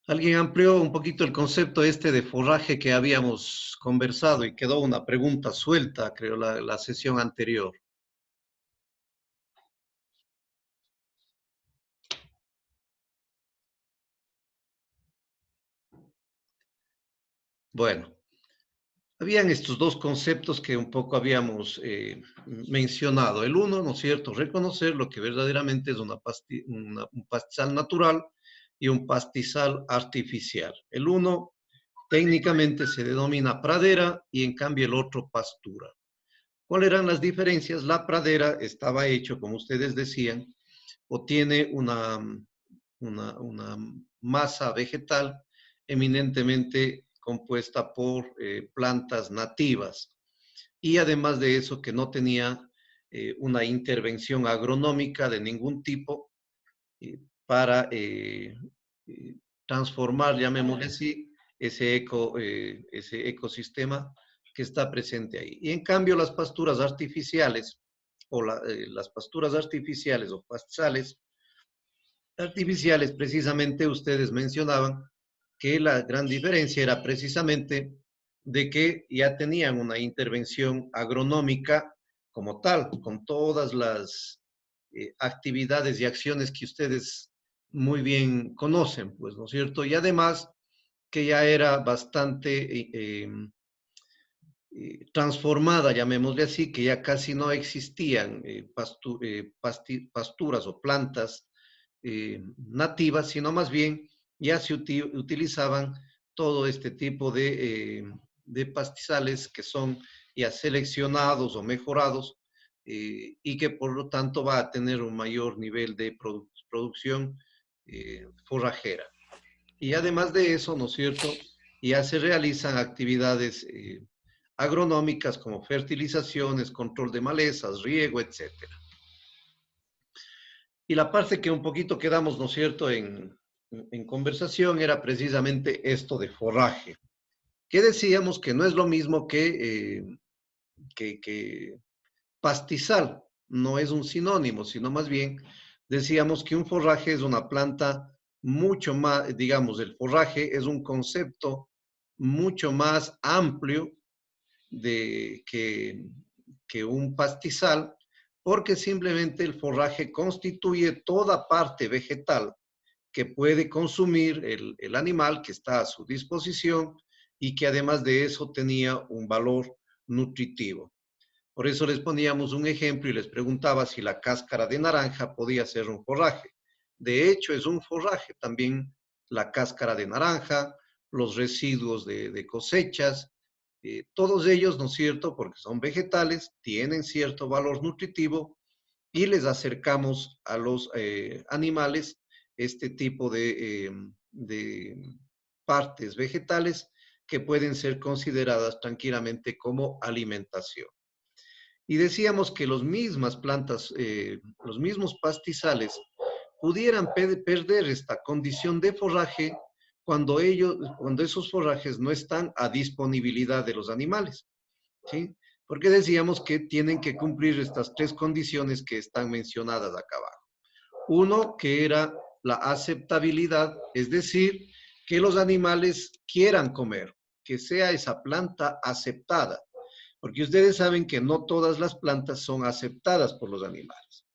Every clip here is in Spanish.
Alguien amplió un poquito el concepto este de forraje que habíamos conversado y quedó una pregunta suelta, creo, la sesión anterior. Bueno, habían estos dos conceptos que un poco habíamos mencionado. El uno, ¿no es cierto?, reconocer lo que verdaderamente es un pastizal natural y un pastizal artificial. El uno técnicamente se denomina pradera y en cambio el otro pastura. ¿Cuáles eran las diferencias? La pradera estaba hecho, como ustedes decían, o tiene una masa vegetal eminentemente compuesta por plantas nativas. Y además de eso, que no tenía una intervención agronómica de ningún tipo para transformar, llamémosle así, ese ecosistema que está presente ahí. Y en cambio, las pasturas artificiales las pasturas artificiales o pastizales artificiales, precisamente ustedes mencionaban que la gran diferencia era precisamente de que ya tenían una intervención agronómica como tal, con todas las actividades y acciones que ustedes muy bien conocen, pues, ¿no es cierto? Y además que ya era bastante transformada, llamémosle así, que ya casi no existían pasturas o plantas nativas, sino más bien ya se utilizaban todo este tipo de pastizales que son ya seleccionados o mejorados y que por lo tanto va a tener un mayor nivel de producción forrajera. Y además de eso, ¿no es cierto? Ya se realizan actividades agronómicas como fertilizaciones, control de malezas, riego, etcétera. Y la parte que un poquito quedamos, ¿no es cierto?, en conversación era precisamente esto de forraje, que decíamos que no es lo mismo que pastizal, no es un sinónimo, sino más bien decíamos que un forraje es una planta mucho más, digamos, el forraje es un concepto mucho más amplio de que un pastizal, porque simplemente el forraje constituye toda parte vegetal que puede consumir el animal que está a su disposición y que además de eso tenía un valor nutritivo. Por eso les poníamos un ejemplo y les preguntaba si la cáscara de naranja podía ser un forraje. De hecho, es un forraje también la cáscara de naranja, los residuos de cosechas, todos ellos, ¿no es cierto?, porque son vegetales, tienen cierto valor nutritivo y les acercamos a los animales este tipo de partes vegetales que pueden ser consideradas tranquilamente como alimentación. Y decíamos que los mismas plantas, los mismos pastizales pudieran perder esta condición de forraje cuando esos forrajes no están a disponibilidad de los animales, ¿sí? Porque decíamos que tienen que cumplir estas tres condiciones que están mencionadas acá abajo. Uno, que era la aceptabilidad, es decir, que los animales quieran comer, que sea esa planta aceptada, porque ustedes saben que no todas las plantas son aceptadas por los animales,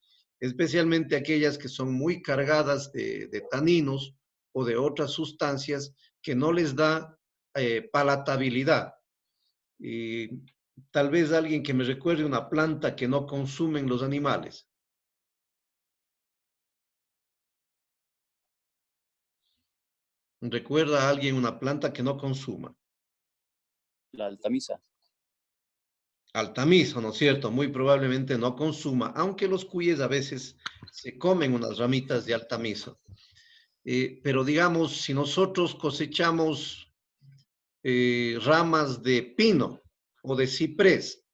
especialmente aquellas que son muy cargadas de taninos o de otras sustancias que no les da palatabilidad. Y tal vez alguien que me recuerde una planta que no consumen los animales. ¿Recuerda a alguien una planta que no consuma? La altamisa. Altamizo, ¿no es cierto? Muy probablemente no consuma, aunque los cuyes a veces se comen unas ramitas de altamizo. Pero digamos, si nosotros cosechamos ramas de pino o de ciprés,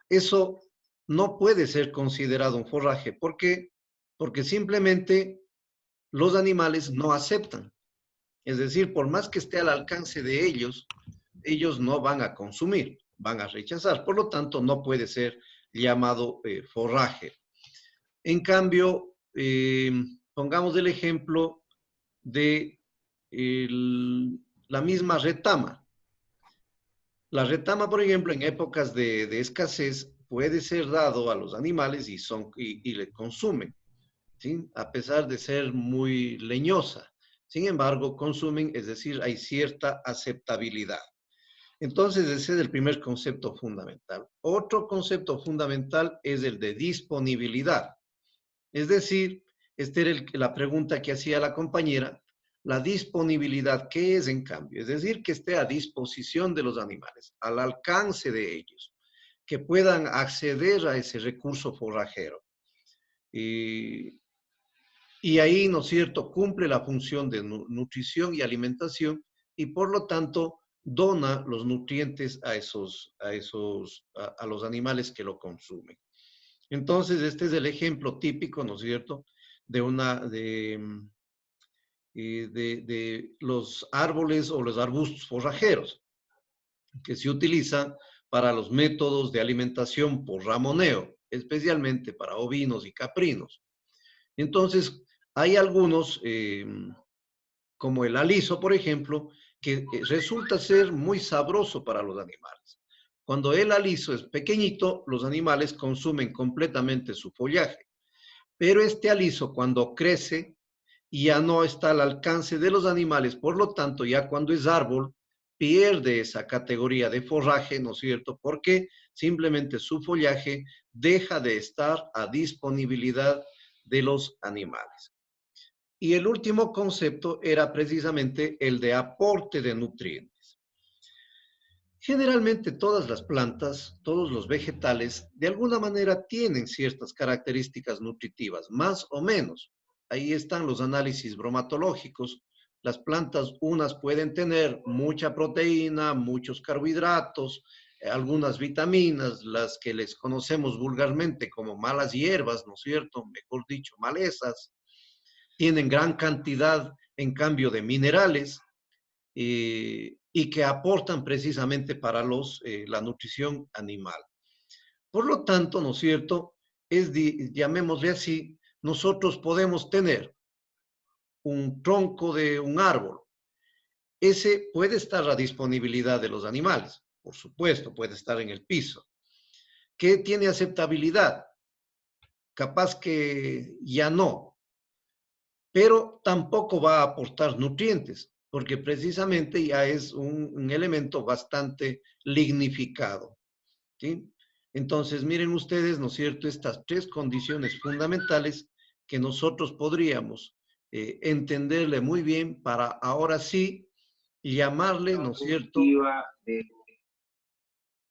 eso no puede ser considerado un forraje. ¿Por qué? Porque simplemente los animales no aceptan. Es decir, por más que esté al alcance de ellos no van a consumir, van a rechazar. Por lo tanto, no puede ser llamado forraje. En cambio, pongamos el ejemplo de la misma retama. La retama, por ejemplo, en épocas de escasez, puede ser dado a los animales y le consumen, ¿sí? A pesar de ser muy leñosa. Sin embargo, consumen, es decir, hay cierta aceptabilidad. Entonces, ese es el primer concepto fundamental. Otro concepto fundamental es el de disponibilidad. Es decir, esta era la pregunta que hacía la compañera, la disponibilidad, ¿qué es en cambio? Es decir, que esté a disposición de los animales, al alcance de ellos, que puedan acceder a ese recurso forrajero. Y ahí, ¿no es cierto?, cumple la función de nutrición y alimentación y por lo tanto dona los nutrientes a los animales que lo consumen. Entonces, este es el ejemplo típico, ¿no es cierto?, de los árboles o los arbustos forrajeros que se utilizan para los métodos de alimentación por ramoneo, especialmente para ovinos y caprinos. Entonces, hay algunos, como el aliso, por ejemplo, que resulta ser muy sabroso para los animales. Cuando el aliso es pequeñito, los animales consumen completamente su follaje. Pero este aliso, cuando crece, ya no está al alcance de los animales, por lo tanto, ya cuando es árbol, pierde esa categoría de forraje, ¿no es cierto? Porque simplemente su follaje deja de estar a disponibilidad de los animales. Y el último concepto era precisamente el de aporte de nutrientes. Generalmente todas las plantas, todos los vegetales, de alguna manera tienen ciertas características nutritivas, más o menos. Ahí están los análisis bromatológicos. Las plantas, unas pueden tener mucha proteína, muchos carbohidratos, algunas vitaminas, las que les conocemos vulgarmente como malas hierbas, ¿no es cierto? Mejor dicho, malezas. Tienen gran cantidad, en cambio, de minerales y que aportan precisamente para la nutrición animal. Por lo tanto, ¿no es cierto? Llamémosle así, nosotros podemos tener un tronco de un árbol. Ese puede estar a disponibilidad de los animales, por supuesto, puede estar en el piso. ¿Qué tiene aceptabilidad? Capaz que ya no, pero tampoco va a aportar nutrientes, porque precisamente ya es un elemento bastante lignificado, ¿sí? Entonces, miren ustedes, ¿no es cierto?, estas tres condiciones fundamentales que nosotros podríamos entenderle muy bien para ahora sí llamarle, ¿no es cierto?,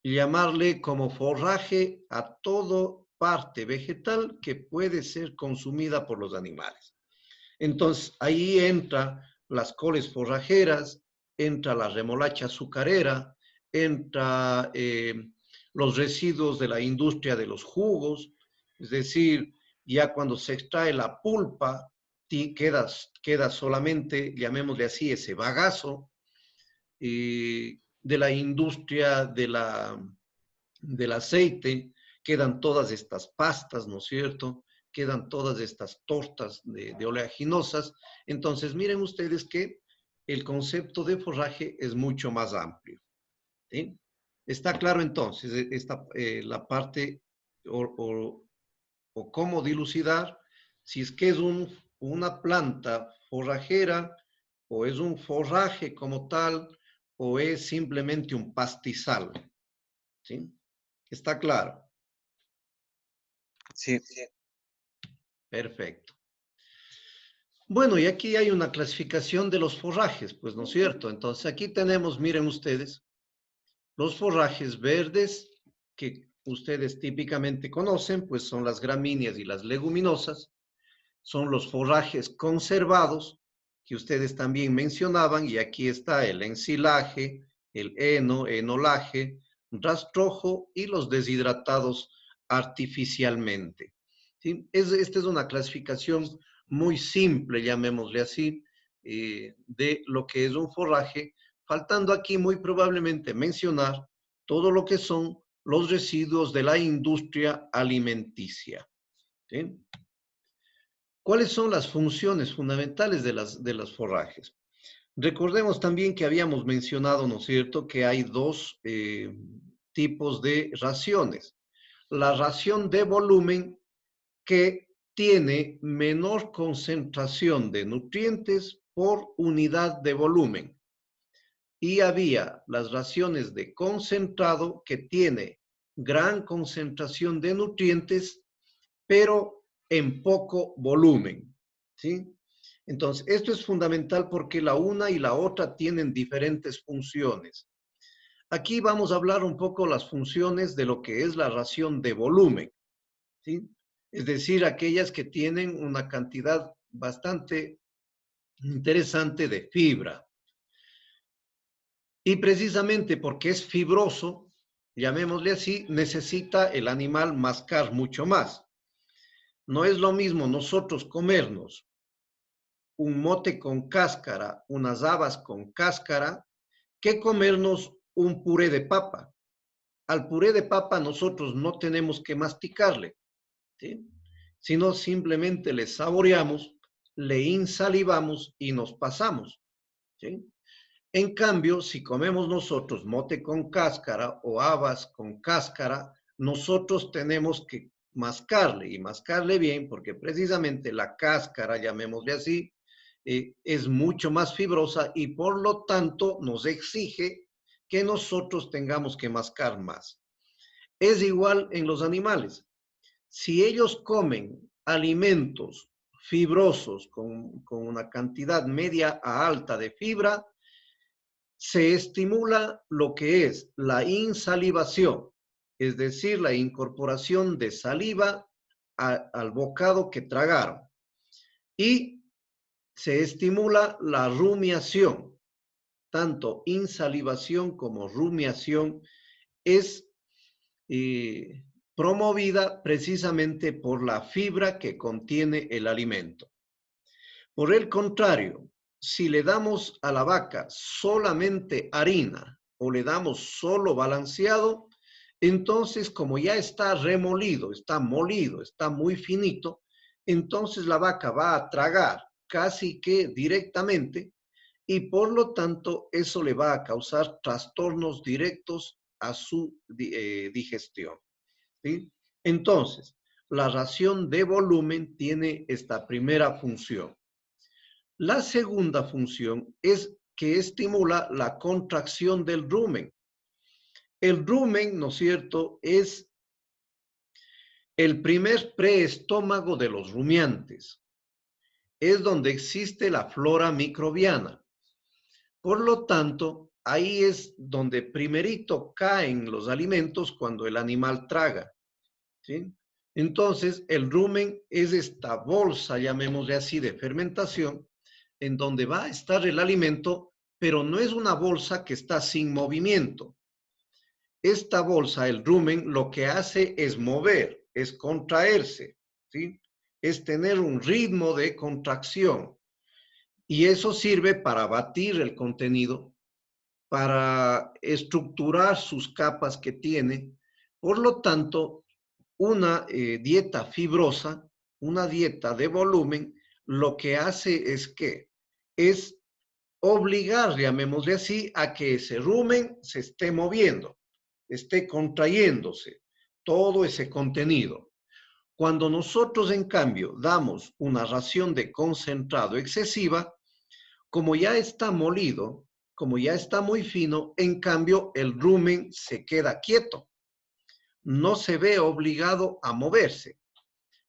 llamarle como forraje a todo parte vegetal que puede ser consumida por los animales. Entonces, ahí entra las coles forrajeras, entra la remolacha azucarera, entra los residuos de la industria de los jugos, es decir, ya cuando se extrae la pulpa, queda solamente, llamémosle así, ese bagazo de la industria del aceite, quedan todas estas pastas, ¿no es cierto?, quedan todas estas tortas de oleaginosas. Entonces, miren ustedes que el concepto de forraje es mucho más amplio, ¿sí? Está claro entonces la parte o cómo dilucidar si es que es una planta forrajera o es un forraje como tal o es simplemente un pastizal, ¿sí? Está claro. Sí. Perfecto. Bueno, y aquí hay una clasificación de los forrajes, pues, ¿no es cierto? Entonces, aquí tenemos, miren ustedes, los forrajes verdes, que ustedes típicamente conocen, pues son las gramíneas y las leguminosas. Son los forrajes conservados, que ustedes también mencionaban, y aquí está el ensilaje, el heno, enolaje, rastrojo y los deshidratados artificialmente. ¿Sí? Esta es una clasificación muy simple, llamémosle así, de lo que es un forraje, faltando aquí muy probablemente mencionar todo lo que son los residuos de la industria alimenticia. ¿Sí? ¿Cuáles son las funciones fundamentales de los forrajes? Recordemos también que habíamos mencionado, ¿no es cierto?, que hay dos tipos de raciones. La ración de volumen, que tiene menor concentración de nutrientes por unidad de volumen. Y había las raciones de concentrado, que tiene gran concentración de nutrientes, pero en poco volumen, ¿sí? Entonces, esto es fundamental porque la una y la otra tienen diferentes funciones. Aquí vamos a hablar un poco las funciones de lo que es la ración de volumen, ¿sí? Es decir, aquellas que tienen una cantidad bastante interesante de fibra. Y precisamente porque es fibroso, llamémosle así, necesita el animal mascar mucho más. No es lo mismo nosotros comernos un mote con cáscara, unas habas con cáscara, que comernos un puré de papa. Al puré de papa nosotros no tenemos que masticarle, ¿sí?, sino simplemente le saboreamos, le insalivamos y nos pasamos, ¿sí? En cambio, si comemos nosotros mote con cáscara o habas con cáscara, nosotros tenemos que mascarle y mascarle bien, porque precisamente la cáscara, llamémosle así, es mucho más fibrosa y por lo tanto nos exige que nosotros tengamos que mascar más. Es igual en los animales. Si ellos comen alimentos fibrosos con una cantidad media a alta de fibra, se estimula lo que es la insalivación, es decir, la incorporación de saliva al bocado que tragaron. Y se estimula la rumiación, tanto insalivación como rumiación es promovida precisamente por la fibra que contiene el alimento. Por el contrario, si le damos a la vaca solamente harina o le damos solo balanceado, entonces como ya está remolido, está molido, está muy finito, entonces la vaca va a tragar casi que directamente y por lo tanto eso le va a causar trastornos directos a su digestión, ¿sí? Entonces, la ración de volumen tiene esta primera función. La segunda función es que estimula la contracción del rumen. El rumen, ¿no es cierto?, es el primer preestómago de los rumiantes. Es donde existe la flora microbiana. Por lo tanto, ahí es donde primerito caen los alimentos cuando el animal traga, ¿sí? Entonces, el rumen es esta bolsa, llamémosle así, de fermentación, en donde va a estar el alimento, pero no es una bolsa que está sin movimiento. Esta bolsa, el rumen, lo que hace es mover, es contraerse, ¿sí? Es tener un ritmo de contracción. Y eso sirve para batir el contenido, para estructurar sus capas que tiene. Por lo tanto, una dieta fibrosa, una dieta de volumen, lo que hace es que es obligar, llamémosle así, a que ese rumen se esté moviendo, esté contrayéndose, todo ese contenido. Cuando nosotros, en cambio, damos una ración de concentrado excesiva, como ya está molido, como ya está muy fino, en cambio, el rumen se queda quieto, no se ve obligado a moverse.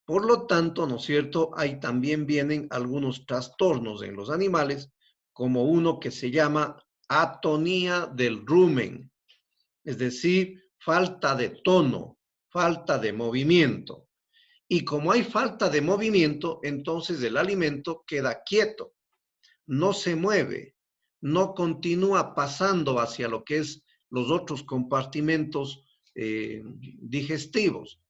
Por lo tanto, ¿no es cierto?, ahí también vienen algunos trastornos en los animales, como uno que se llama atonía del rumen, es decir, falta de tono, falta de movimiento. Y como hay falta de movimiento, entonces el alimento queda quieto, no se mueve, no continúa pasando hacia lo que es los otros compartimentos digestivos.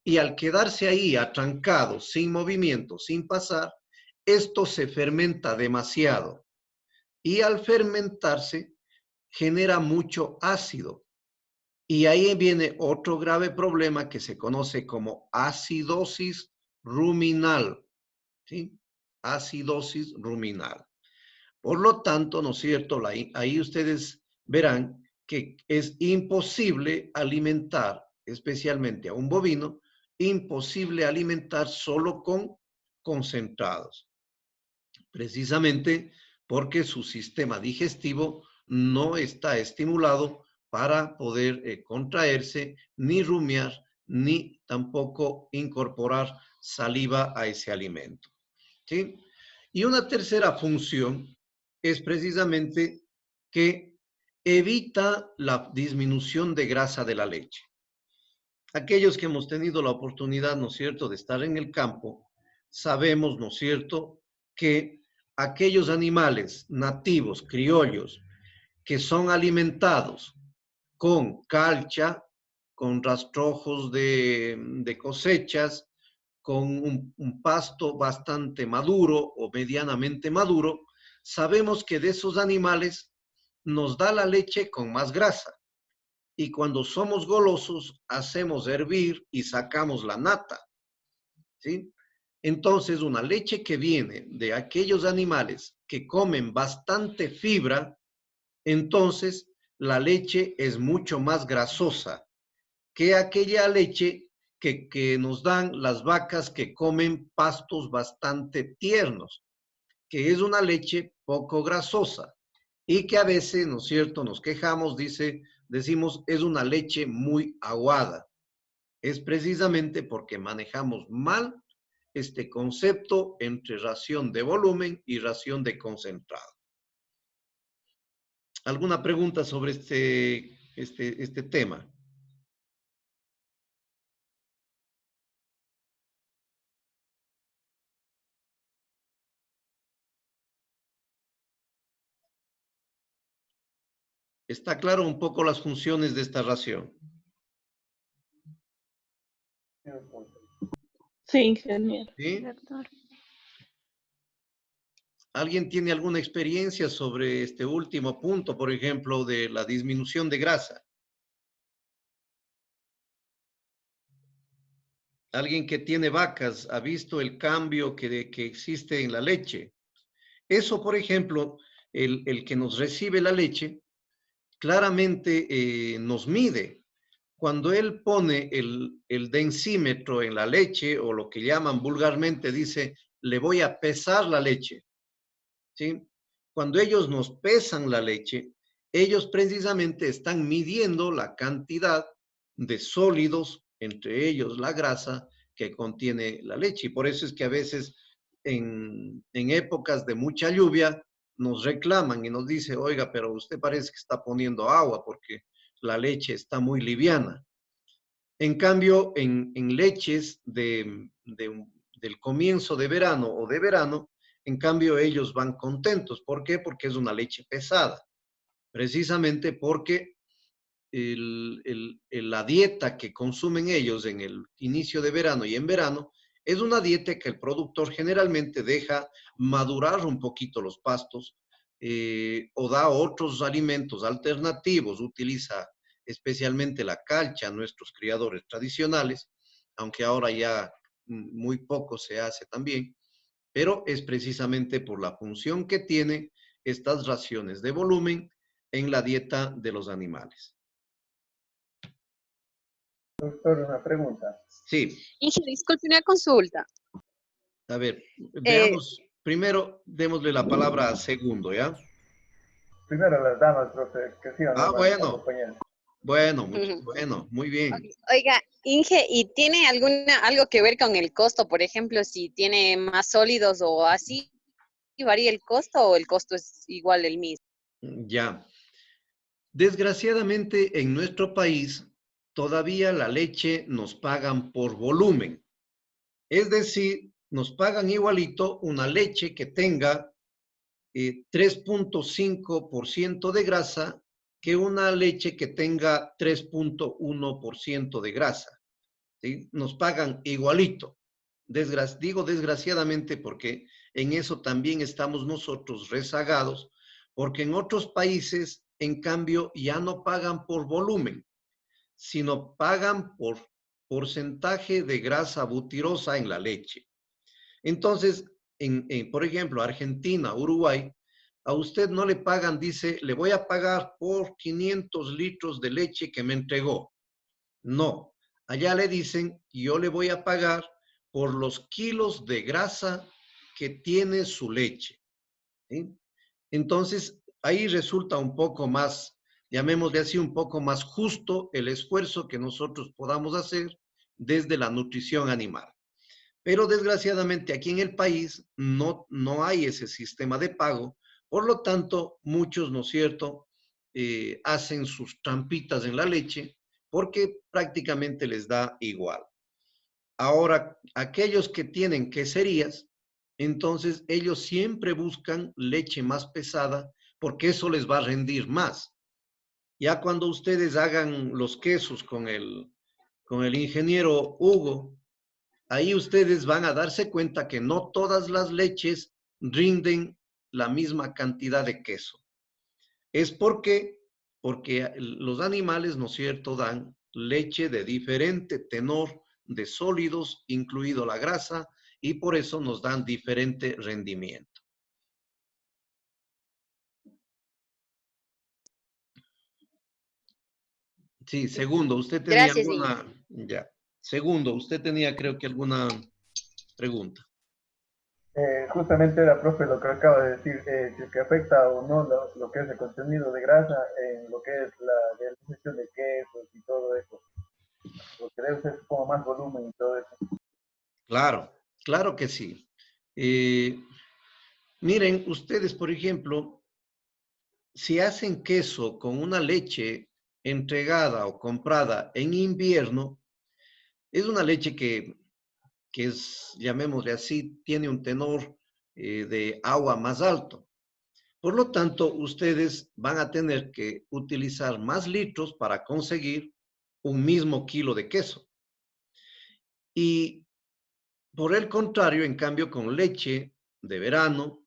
Y al quedarse ahí atrancado, sin movimiento, sin pasar, esto se fermenta demasiado. Y al fermentarse, genera mucho ácido. Y ahí viene otro grave problema que se conoce como acidosis ruminal, ¿sí? Acidosis ruminal. Por lo tanto, ¿no es cierto? Ahí ustedes verán que es imposible alimentar, especialmente a un bovino, imposible alimentar solo con concentrados, precisamente porque su sistema digestivo no está estimulado para poder contraerse, ni rumiar, ni tampoco incorporar saliva a ese alimento. ¿Sí? Y una tercera función es precisamente que evita la disminución de grasa de la leche. Aquellos que hemos tenido la oportunidad, ¿no es cierto?, de estar en el campo, sabemos, ¿no es cierto?, que aquellos animales nativos, criollos, que son alimentados con calcha, con rastrojos de cosechas, con un pasto bastante maduro o medianamente maduro, sabemos que de esos animales nos da la leche con más grasa. Y cuando somos golosos, hacemos hervir y sacamos la nata, ¿sí? Entonces, una leche que viene de aquellos animales que comen bastante fibra, entonces la leche es mucho más grasosa que aquella leche que nos dan las vacas que comen pastos bastante tiernos, que es una leche poco grasosa y que a veces, ¿no es cierto?, nos quejamos, decimos, es una leche muy aguada. Es precisamente porque manejamos mal este concepto entre ración de volumen y ración de concentrado. ¿Alguna pregunta sobre este tema? ¿Está claro un poco las funciones de esta ración? Sí, ingeniero. ¿Sí? ¿Alguien tiene alguna experiencia sobre este último punto, por ejemplo, de la disminución de grasa? Alguien que tiene vacas ha visto el cambio que existe en la leche. Eso, por ejemplo, el que nos recibe la leche, claramente nos mide. Cuando él pone el densímetro en la leche, o lo que llaman vulgarmente, dice, le voy a pesar la leche, ¿sí? Cuando ellos nos pesan la leche, ellos precisamente están midiendo la cantidad de sólidos, entre ellos la grasa, que contiene la leche. Y por eso es que a veces en épocas de mucha lluvia nos reclaman y nos dice, oiga, pero usted parece que está poniendo agua porque la leche está muy liviana. En cambio, en leches del comienzo de verano o de verano, en cambio ellos van contentos. ¿Por qué? Porque es una leche pesada. Precisamente porque la dieta que consumen ellos en el inicio de verano y en verano es una dieta que el productor generalmente deja madurar un poquito los pastos o da otros alimentos alternativos, utiliza especialmente la calcha a nuestros criadores tradicionales, aunque ahora ya muy poco se hace también, pero es precisamente por la función que tiene estas raciones de volumen en la dieta de los animales. Doctor, una pregunta. Sí. Inge, disculpe, una consulta. A ver, veamos, primero démosle la palabra a Segundo, ¿ya? Primero las damas, profe, que sí o no, bueno. Bueno, muy bien. Oiga, Inge, ¿y tiene algo que ver con el costo? Por ejemplo, si tiene más sólidos o así, ¿varía el costo o el costo es igual el mismo? Ya. Desgraciadamente, en nuestro país, todavía la leche nos pagan por volumen. Es decir, nos pagan igualito una leche que tenga 3.5% de grasa que una leche que tenga 3.1% de grasa. ¿Sí? Nos pagan igualito. Digo desgraciadamente porque en eso también estamos nosotros rezagados, porque en otros países, en cambio, ya no pagan por volumen, sino pagan por porcentaje de grasa butirosa en la leche. Entonces, por ejemplo, Argentina, Uruguay, a usted no le pagan, dice, le voy a pagar por 500 litros de leche que me entregó. No, allá le dicen, yo le voy a pagar por los kilos de grasa que tiene su leche. ¿Sí? Entonces, ahí resulta un poco más, llamémosle así, un poco más justo el esfuerzo que nosotros podamos hacer desde la nutrición animal. Pero desgraciadamente aquí en el país no hay ese sistema de pago, por lo tanto, muchos, ¿no es cierto?, hacen sus trampitas en la leche porque prácticamente les da igual. Ahora, aquellos que tienen queserías, entonces ellos siempre buscan leche más pesada porque eso les va a rendir más. Ya cuando ustedes hagan los quesos con el ingeniero Hugo, ahí ustedes van a darse cuenta que no todas las leches rinden la misma cantidad de queso. Es porque los animales, ¿no es cierto?, dan leche de diferente tenor de sólidos, incluido la grasa, y por eso nos dan diferente rendimiento. Sí, segundo, usted tenía Gracias, alguna, ya. Segundo, usted tenía, creo que alguna pregunta. Justamente era, profe, lo que acaba de decir, si es que afecta o no lo que es el contenido de grasa en lo que es la realización de quesos y todo eso. Porque debe ser como más volumen y todo eso. Claro, claro que sí. Miren, ustedes, por ejemplo, si hacen queso con una leche entregada o comprada en invierno, es una leche que es, llamémosle así, tiene un tenor de agua más alto. Por lo tanto, ustedes van a tener que utilizar más litros para conseguir un mismo kilo de queso. Y por el contrario, en cambio, con leche de verano,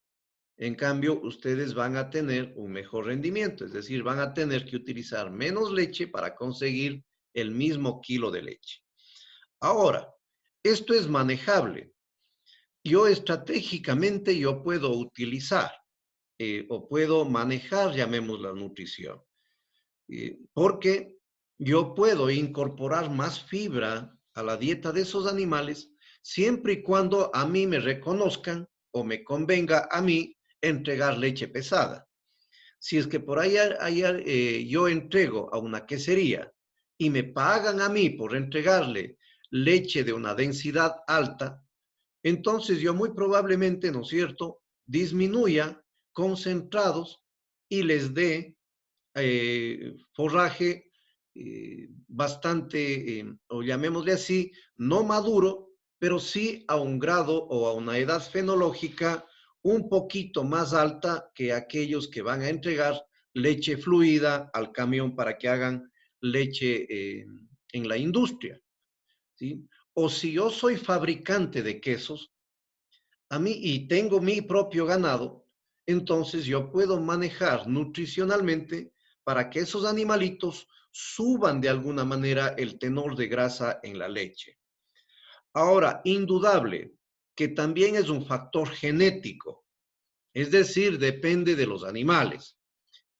en cambio, ustedes van a tener un mejor rendimiento, es decir, van a tener que utilizar menos leche para conseguir el mismo kilo de leche. Ahora, esto es manejable. Yo estratégicamente yo puedo utilizar o puedo manejar, llamemos la nutrición, porque yo puedo incorporar más fibra a la dieta de esos animales siempre y cuando a mí me reconozcan o me convenga a mí entregar leche pesada. Si es que por ahí yo entrego a una quesería y me pagan a mí por entregarle leche de una densidad alta, entonces yo muy probablemente, ¿no es cierto?, disminuya concentrados y les dé forraje bastante, o llamémosle así, no maduro, pero sí a un grado o a una edad fenológica un poquito más alta que aquellos que van a entregar leche fluida al camión para que hagan leche en la industria, ¿sí? O si yo soy fabricante de quesos, a mí y tengo mi propio ganado, entonces yo puedo manejar nutricionalmente para que esos animalitos suban de alguna manera el tenor de grasa en la leche. Ahora, indudable que también es un factor genético, es decir, depende de los animales.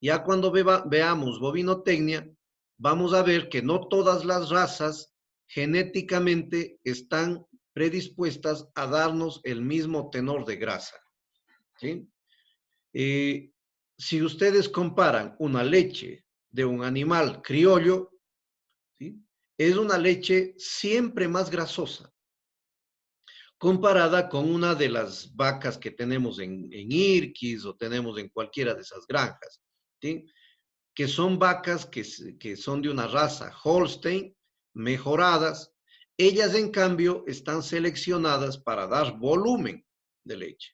Ya cuando veamos bovinotecnia, vamos a ver que no todas las razas genéticamente están predispuestas a darnos el mismo tenor de grasa, ¿sí? Si ustedes comparan una leche de un animal criollo, ¿sí?, es una leche siempre más grasosa comparada con una de las vacas que tenemos en Irquis o tenemos en cualquiera de esas granjas, ¿sí?, que son vacas que son de una raza Holstein, mejoradas. Ellas, en cambio, están seleccionadas para dar volumen de leche,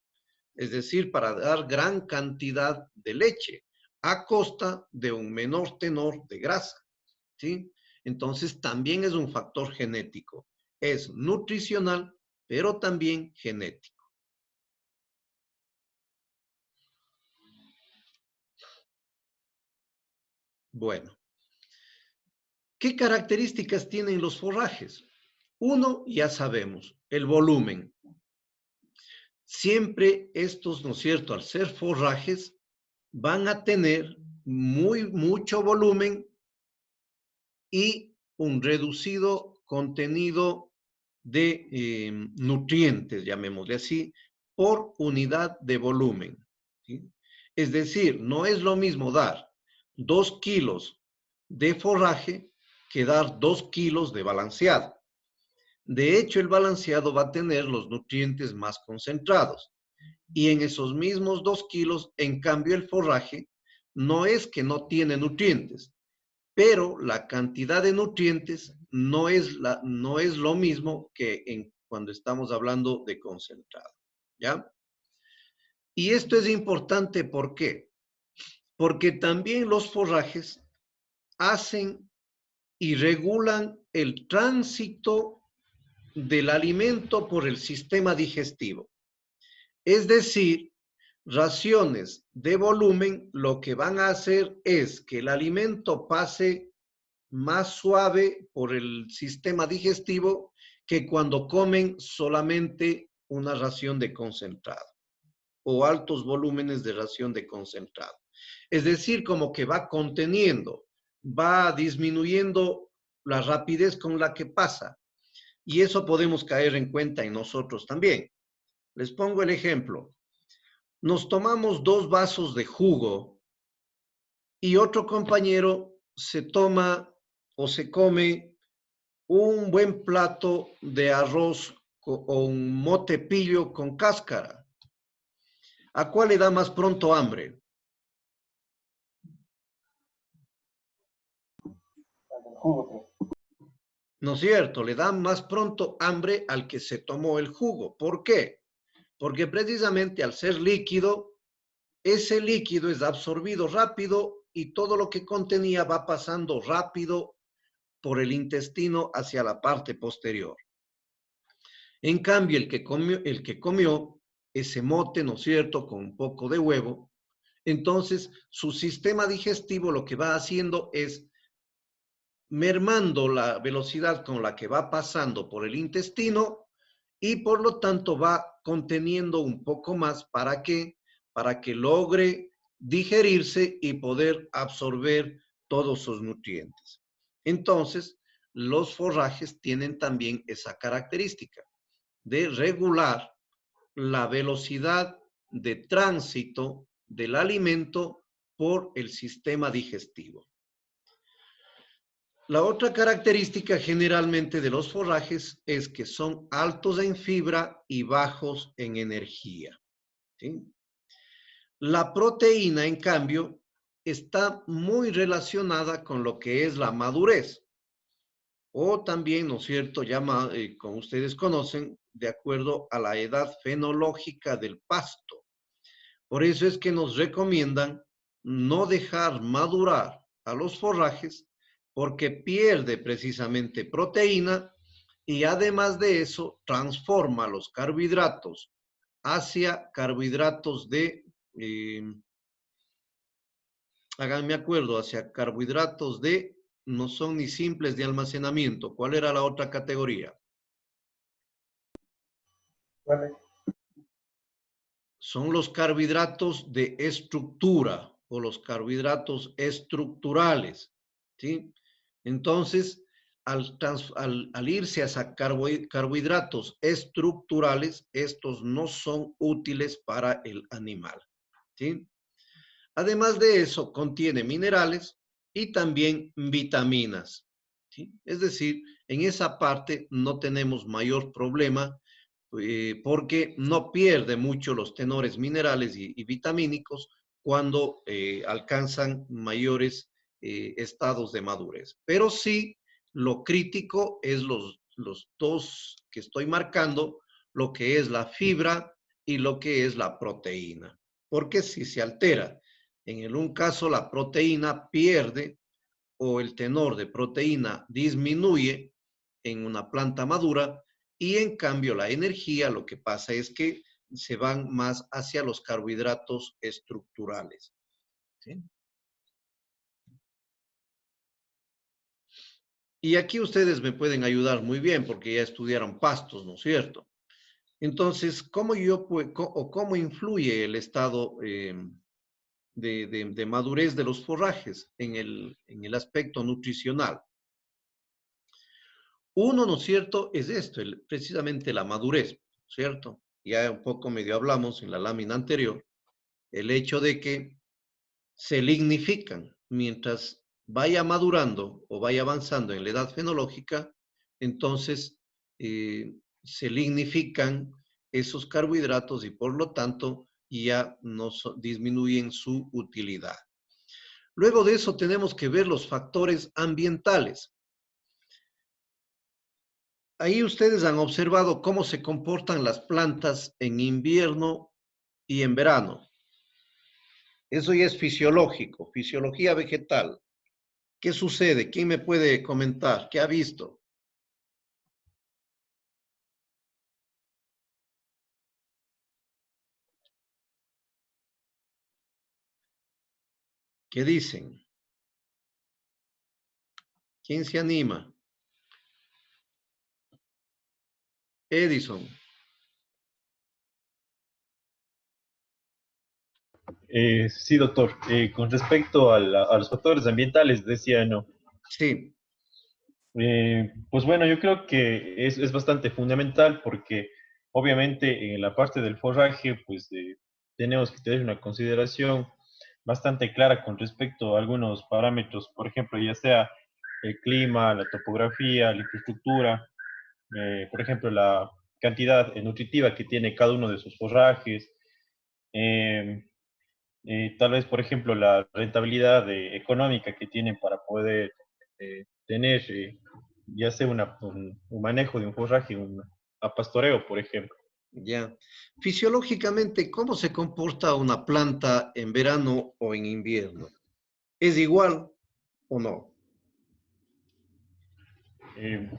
es decir, para dar gran cantidad de leche a costa de un menor tenor de grasa, ¿sí? Entonces, también es un factor genético. Es nutricional, pero también genético. Bueno, ¿qué características tienen los forrajes? Uno, ya sabemos, el volumen. Siempre estos, ¿no es cierto?, al ser forrajes, van a tener mucho volumen y un reducido contenido de nutrientes, llamémosle así, por unidad de volumen, ¿sí? Es decir, no es lo mismo dar 2 kilos de forraje que dar 2 kilos de balanceado. De hecho, el balanceado va a tener los nutrientes más concentrados. Y en esos mismos 2 kilos, en cambio, el forraje no es que no tiene nutrientes, pero la cantidad de nutrientes no es lo mismo que cuando estamos hablando de concentrado, ¿ya? Y esto es importante, ¿por qué? Porque también los forrajes hacen y regulan el tránsito del alimento por el sistema digestivo. Es decir, raciones de volumen lo que van a hacer es que el alimento pase más suave por el sistema digestivo que cuando comen solamente una ración de concentrado o altos volúmenes de ración de concentrado. Es decir, como que va conteniendo, va disminuyendo la rapidez con la que pasa. Y eso podemos caer en cuenta en nosotros también. Les pongo el ejemplo. Nos tomamos 2 vasos de jugo y otro compañero se toma o se come un buen plato de arroz o un mote pillo con cáscara. ¿A cuál le da más pronto hambre? El jugo, pues. ¿No es cierto? Le da más pronto hambre al que se tomó el jugo. ¿Por qué? Porque precisamente al ser líquido, ese líquido es absorbido rápido y todo lo que contenía va pasando rápido por el intestino hacia la parte posterior. En cambio, el que comió ese mote, ¿no es cierto?, con un poco de huevo, entonces su sistema digestivo lo que va haciendo es mermando la velocidad con la que va pasando por el intestino y por lo tanto va conteniendo un poco más. ¿Para qué? Para que logre digerirse y poder absorber todos sus nutrientes. Entonces, los forrajes tienen también esa característica de regular la velocidad de tránsito del alimento por el sistema digestivo. La otra característica generalmente de los forrajes es que son altos en fibra y bajos en energía, ¿sí? La proteína, en cambio, está muy relacionada con lo que es la madurez. O también, ¿no es cierto?, como ustedes conocen, de acuerdo a la edad fenológica del pasto. Por eso es que nos recomiendan no dejar madurar a los forrajes porque pierde precisamente proteína y además de eso transforma los carbohidratos hacia carbohidratos háganme acuerdo, hacia carbohidratos no son ni simples de almacenamiento. ¿Cuál era la otra categoría? ¿Cuál es? Son los carbohidratos de estructura o los carbohidratos estructurales, ¿sí? Entonces, al irse a carbohidratos estructurales, estos no son útiles para el animal, ¿sí? Además de eso, contiene minerales y también vitaminas, ¿sí? Es decir, en esa parte no tenemos mayor problema porque no pierde mucho los tenores minerales y vitamínicos cuando alcanzan mayores estados de madurez. Pero sí, lo crítico es los 2 que estoy marcando, lo que es la fibra y lo que es la proteína. Porque si se altera, en un caso la proteína pierde o el tenor de proteína disminuye en una planta madura y en cambio la energía lo que pasa es que se van más hacia los carbohidratos estructurales, ¿sí? Y aquí ustedes me pueden ayudar muy bien porque ya estudiaron pastos, ¿no es cierto? Entonces, ¿cómo influye el estado de madurez de los forrajes en el aspecto nutricional. Uno, ¿no es cierto?, es esto, precisamente la madurez, ¿cierto? Ya un poco medio hablamos en la lámina anterior, el hecho de que se lignifican mientras vaya madurando o vaya avanzando en la edad fenológica, entonces se lignifican esos carbohidratos y por lo tanto ya no disminuyen su utilidad. Luego de eso tenemos que ver los factores ambientales. Ahí ustedes han observado cómo se comportan las plantas en invierno y en verano. Eso ya es fisiológico, fisiología vegetal. ¿Qué sucede? ¿Quién me puede comentar? ¿Qué ha visto? ¿Qué dicen? ¿Quién se anima? Edison. Sí, doctor. Con respecto a los factores ambientales, decía no. Sí, Pues bueno, yo creo que es bastante fundamental porque obviamente en la parte del forraje, pues tenemos que tener una consideración bastante clara con respecto a algunos parámetros, por ejemplo, ya sea el clima, la topografía, la infraestructura, por ejemplo, la cantidad nutritiva que tiene cada uno de sus forrajes, eh, tal vez, por ejemplo, la rentabilidad económica que tienen para poder tener, ya sea un manejo de un forraje, un a pastoreo, por ejemplo. ya. Fisiológicamente, ¿cómo se comporta una planta en verano o en invierno? ¿Es igual o no?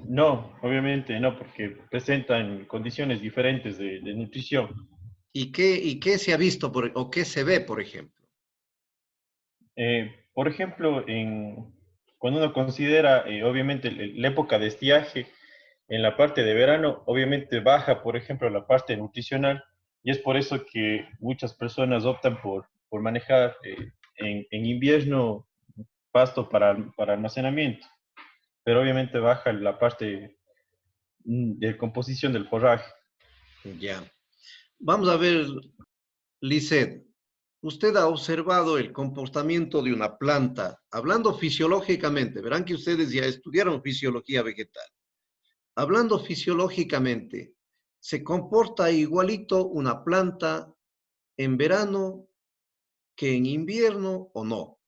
No, obviamente no, porque presentan condiciones diferentes de nutrición. ¿Y qué se ha visto o qué se ve, por ejemplo? Por ejemplo, cuando uno considera, obviamente, la época de estiaje, en la parte de verano, obviamente baja, por ejemplo, la parte nutricional, y es por eso que muchas personas optan por manejar en invierno pasto para almacenamiento, pero obviamente baja la parte de composición del forraje. Ya. Vamos a ver, Lisset, usted ha observado el comportamiento de una planta, hablando fisiológicamente, verán que ustedes ya estudiaron fisiología vegetal. Hablando fisiológicamente, ¿se comporta igualito una planta en verano que en invierno o no?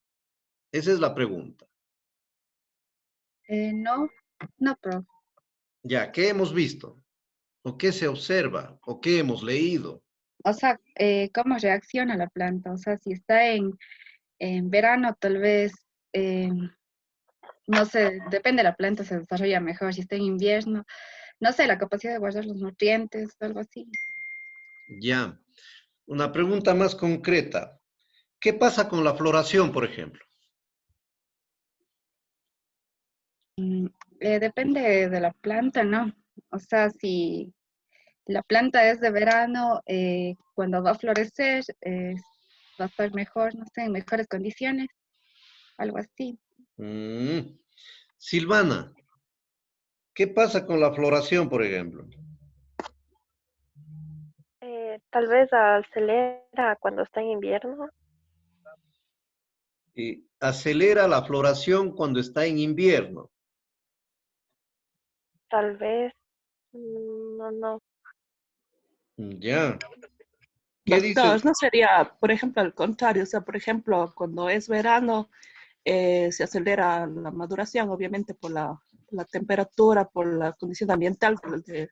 Esa es la pregunta. No, no, profe. Ya, ¿qué hemos visto? ¿O qué se observa? ¿O qué hemos leído? O sea, ¿cómo reacciona la planta? O sea, si está en verano, tal vez, eh, no sé, depende de la planta, se desarrolla mejor. Si está en invierno, no sé, la capacidad de guardar los nutrientes, algo así. Ya. Una pregunta más concreta. ¿Qué pasa con la floración, por ejemplo? Mm, depende de la planta, ¿no? O sea, si la planta es de verano, cuando va a florecer, va a estar mejor, no sé, en mejores condiciones, algo así. Mm. Silvana, ¿qué pasa con la floración, por ejemplo? Tal vez acelera cuando está en invierno. Y acelera la floración cuando está en invierno. Tal vez, no. Ya. ¿Qué dices? Doctor, ¿no sería, por ejemplo, al contrario? O sea, por ejemplo, cuando es verano, se acelera la maduración, obviamente por la temperatura, por la condición ambiental, donde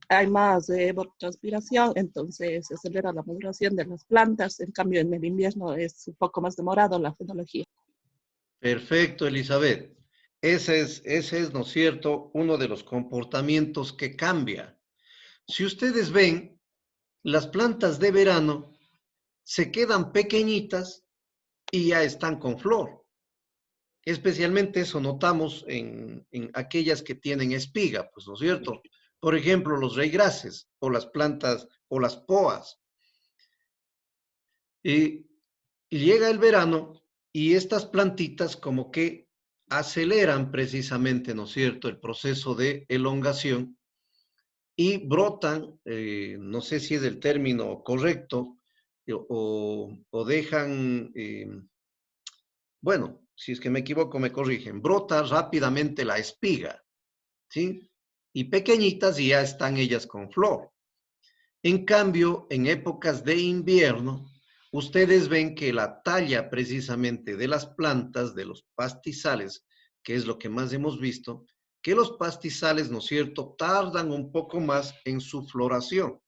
hay más evapotranspiración, entonces se acelera la maduración de las plantas. En cambio, en el invierno es un poco más demorado la fenología. Perfecto, Elizabeth. Ese es, ¿no es cierto?, uno de los comportamientos que cambia. Si ustedes ven, las plantas de verano se quedan pequeñitas y ya están con flor. Especialmente eso notamos en aquellas que tienen espiga, pues, ¿no es cierto? Por ejemplo, los reygrases o las plantas o las poas. Y Y llega el verano y estas plantitas como que aceleran precisamente, ¿no es cierto?, el proceso de elongación y brotan, no sé si es el término correcto, o dejan, bueno, si es que me equivoco, me corrigen, brota rápidamente la espiga, ¿sí? Y pequeñitas y ya están ellas con flor. En cambio, en épocas de invierno, ustedes ven que la talla precisamente de las plantas, de los pastizales, que es lo que más hemos visto, que los pastizales, ¿no es cierto?, tardan un poco más en su floración,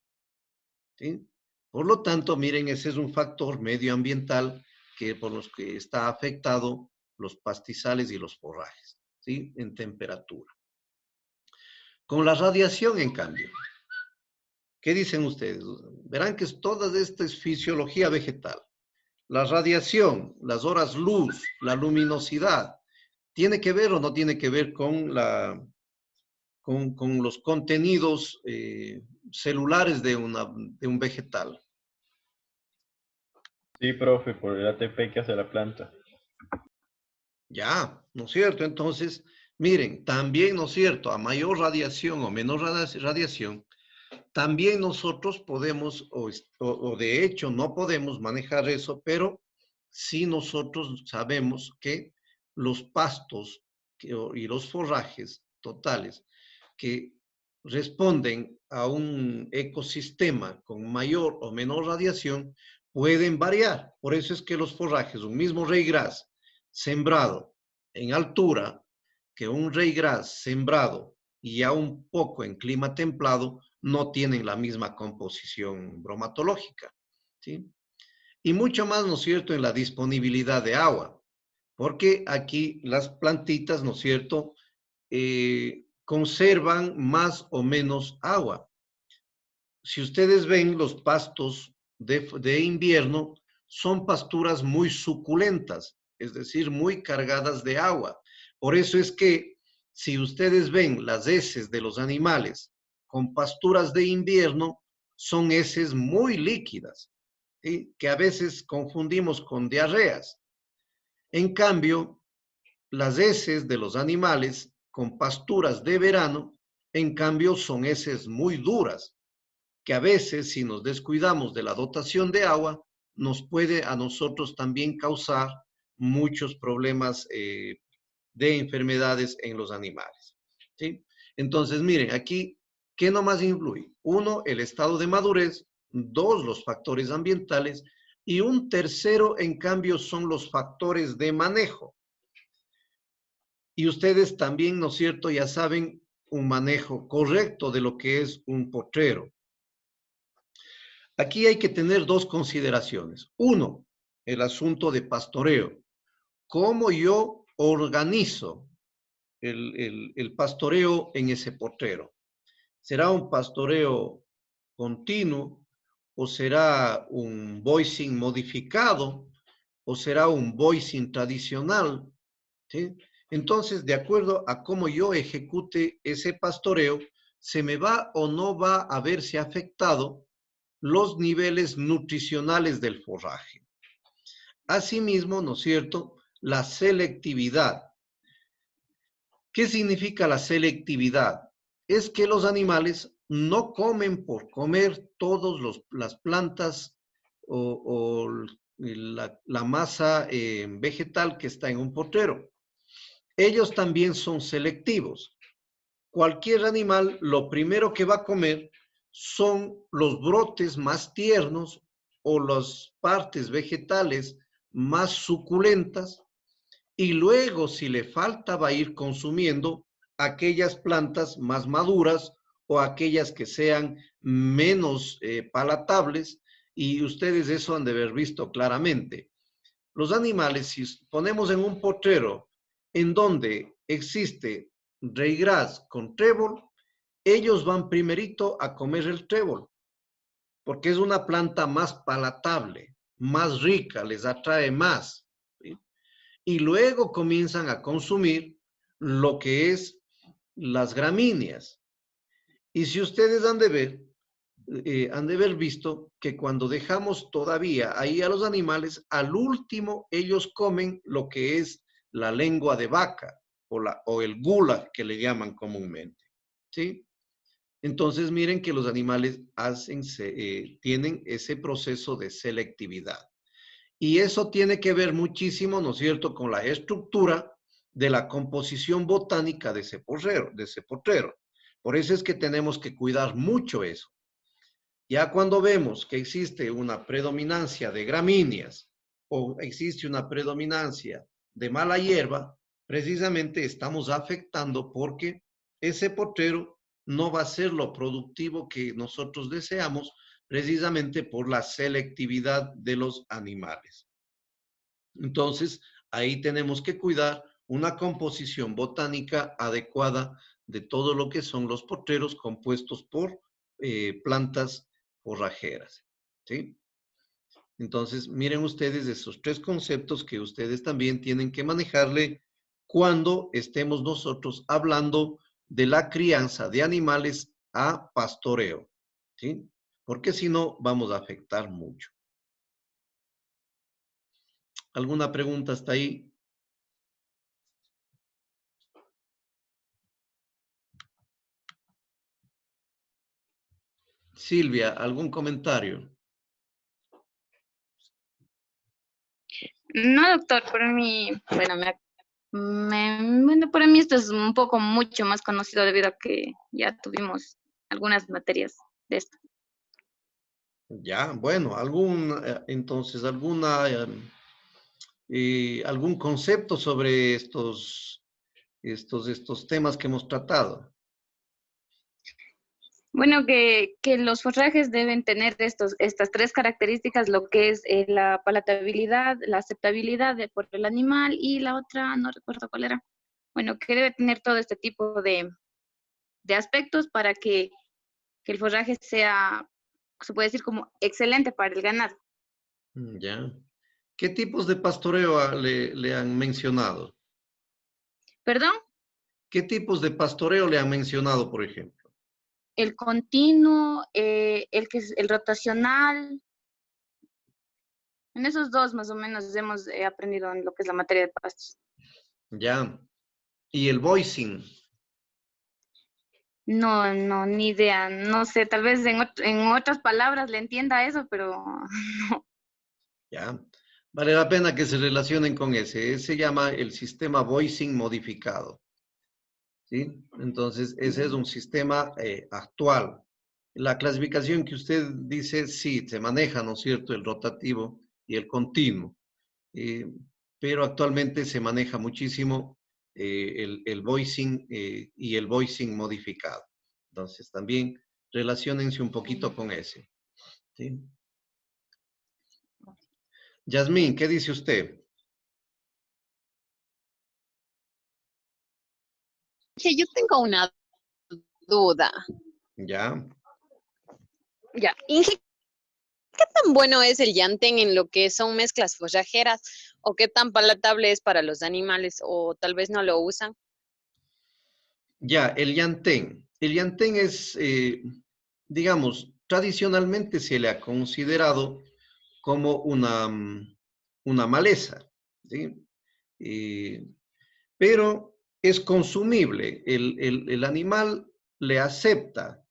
¿sí? Por lo tanto, miren, ese es un factor medioambiental que por los que está afectado los pastizales y los forrajes, ¿sí?, en temperatura. Con la radiación, en cambio, ¿qué dicen ustedes? Verán que toda esta es fisiología vegetal. La radiación, las horas luz, la luminosidad, ¿tiene que ver o no tiene que ver con, con los contenidos celulares de un vegetal? Sí, profe, por el ATP que hace la planta. Ya, ¿no es cierto? Entonces, miren, también, ¿no es cierto? A mayor radiación o menor radiación, también nosotros podemos, o de hecho no podemos manejar eso, pero sí nosotros sabemos que los pastos y los forrajes totales que responden a un ecosistema con mayor o menor radiación pueden variar. Por eso es que los forrajes, un mismo ryegrass sembrado en altura, que un ryegrass sembrado y ya un poco en clima templado, no tienen la misma composición bromatológica, ¿sí? Y mucho más, ¿no es cierto?, en la disponibilidad de agua, porque aquí las plantitas, ¿no es cierto?, conservan más o menos agua. Si ustedes ven los pastos de invierno, son pasturas muy suculentas, es decir, muy cargadas de agua. Por eso es que si ustedes ven las heces de los animales con pasturas de invierno, son heces muy líquidas, ¿sí?, que a veces confundimos con diarreas. En cambio, las heces de los animales con pasturas de verano, en cambio, son heces muy duras, que a veces, si nos descuidamos de la dotación de agua, nos puede a nosotros también causar muchos problemas de enfermedades en los animales, ¿sí? Entonces, miren, aquí, ¿qué nomás influye? Uno, el estado de madurez. Dos, los factores ambientales. Y un tercero, en cambio, son los factores de manejo. Y ustedes también, ¿no es cierto?, ya saben un manejo correcto de lo que es un potrero. Aquí hay que tener dos consideraciones. Uno, el asunto de pastoreo. ¿Cómo yo organizo el pastoreo en ese potrero? ¿Será un pastoreo continuo o será un voicing modificado o será un voicing tradicional? ¿Sí? Entonces, de acuerdo a cómo yo ejecute ese pastoreo, se me va o no va a verse afectado los niveles nutricionales del forraje. Asimismo, ¿no es cierto?, la selectividad. ¿Qué significa la selectividad? Es que los animales no comen por comer todas las plantas o la masa vegetal que está en un potrero. Ellos también son selectivos. Cualquier animal, lo primero que va a comer son los brotes más tiernos o las partes vegetales más suculentas, y luego, si le falta, va a ir consumiendo aquellas plantas más maduras o aquellas que sean menos palatables, y ustedes eso han de haber visto claramente. Los animales, si ponemos en un potrero en donde existe ryegrass con trébol, ellos van primerito a comer el trébol, porque es una planta más palatable, más rica, les atrae más, ¿sí? Y luego comienzan a consumir lo que es las gramíneas. Y si ustedes han de ver, han de haber visto que cuando dejamos todavía ahí a los animales, al último ellos comen lo que es la lengua de vaca o el gula que le llaman comúnmente, ¿sí? Entonces miren que los animales tienen ese proceso de selectividad. Y eso tiene que ver muchísimo, ¿no es cierto?, con la estructura de la composición botánica de ese potrero. Por eso es que tenemos que cuidar mucho eso. Ya cuando vemos que existe una predominancia de gramíneas o existe una predominancia de mala hierba, precisamente estamos afectando porque ese potrero no va a ser lo productivo que nosotros deseamos, precisamente por la selectividad de los animales. Entonces, ahí tenemos que cuidar una composición botánica adecuada de todo lo que son los potreros compuestos por plantas forrajeras, ¿sí? Entonces, miren ustedes esos 3 conceptos que ustedes también tienen que manejarle cuando estemos nosotros hablando de la crianza de animales a pastoreo, ¿sí? Porque si no, vamos a afectar mucho. ¿Alguna pregunta hasta ahí? Silvia, ¿algún comentario? No, doctor, por mí, bueno, bueno, para mí esto es un poco mucho más conocido debido a que ya tuvimos algunas materias de esto. Ya, bueno, entonces, algún concepto sobre estos temas que hemos tratado. Bueno, que los forrajes deben tener estas 3 características, lo que es la palatabilidad, la aceptabilidad por el animal y la otra, no recuerdo cuál era. Bueno, que debe tener todo este tipo de aspectos para que el forraje sea, se puede decir, como excelente para el ganado. Ya. ¿Qué tipos de pastoreo le han mencionado? ¿Perdón? ¿Qué tipos de pastoreo le han mencionado, por ejemplo? El continuo, el que es el rotacional. En esos 2 más o menos hemos aprendido en lo que es la materia de pastos. Ya. ¿Y el voicing? No, ni idea. No sé, tal vez en otras palabras le entienda eso, pero no. Ya. Vale la pena que se relacionen con ese. Se llama el sistema voicing modificado, ¿sí? Entonces, ese es un sistema actual. La clasificación que usted dice, sí, se maneja, ¿no es cierto?, el rotativo y el continuo. Pero actualmente se maneja muchísimo el voicing y el voicing modificado. Entonces, también relaciónense un poquito con ese, ¿sí? Yasmín, ¿qué dice usted? Que yo tengo una duda. Ya. Ya, Inge, ¿qué tan bueno es el llantén en lo que son mezclas forrajeras o qué tan palatable es para los animales o tal vez no lo usan? Ya, el llantén. El llantén es, digamos, tradicionalmente se le ha considerado como una maleza, ¿sí? Pero es consumible. El animal le acepta.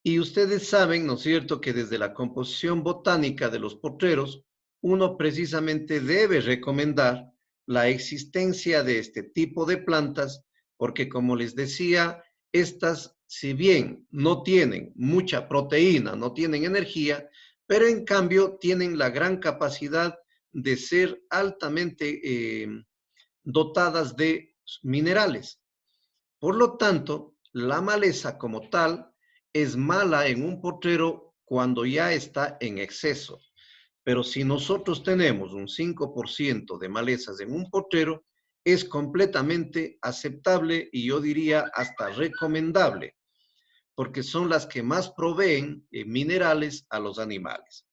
Y ustedes saben, ¿no es cierto?, que desde la composición botánica de los potreros, uno precisamente debe recomendar la existencia de este tipo de plantas, porque como les decía, estas, si bien no tienen mucha proteína, no tienen energía, pero en cambio tienen la gran capacidad de ser altamente dotadas de minerales. Por lo tanto, la maleza como tal es mala en un potrero cuando ya está en exceso. Pero si nosotros tenemos un 5% de malezas en un potrero, es completamente aceptable y yo diría hasta recomendable, porque son las que más proveen minerales a los animales.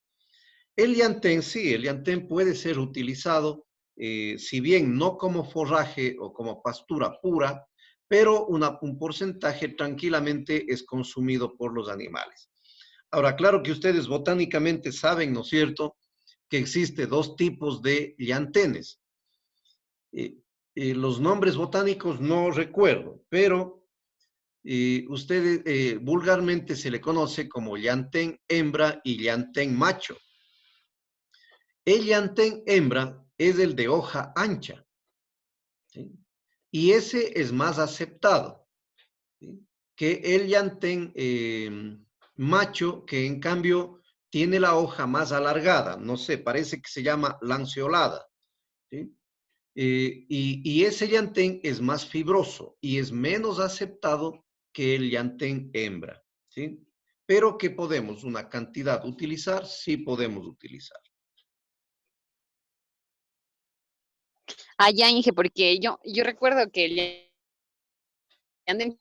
El llantén, sí, el llantén puede ser utilizado, si bien no como forraje o como pastura pura, pero un porcentaje tranquilamente es consumido por los animales. Ahora, claro que ustedes botánicamente saben, ¿no es cierto?, que existe dos tipos de llantenes. Los nombres botánicos no recuerdo, pero ustedes vulgarmente se le conoce como llantén hembra y llantén macho. El llantén hembra es el de hoja ancha, ¿sí? Y ese es más aceptado, ¿sí?, que el llantén macho, que en cambio tiene la hoja más alargada, no sé, parece que se llama lanceolada, ¿sí? Y ese llantén es más fibroso y es menos aceptado que el llantén hembra, ¿sí? Pero que podemos una cantidad utilizar, sí podemos utilizar. Ah, ya, Inge, porque yo recuerdo que el llantén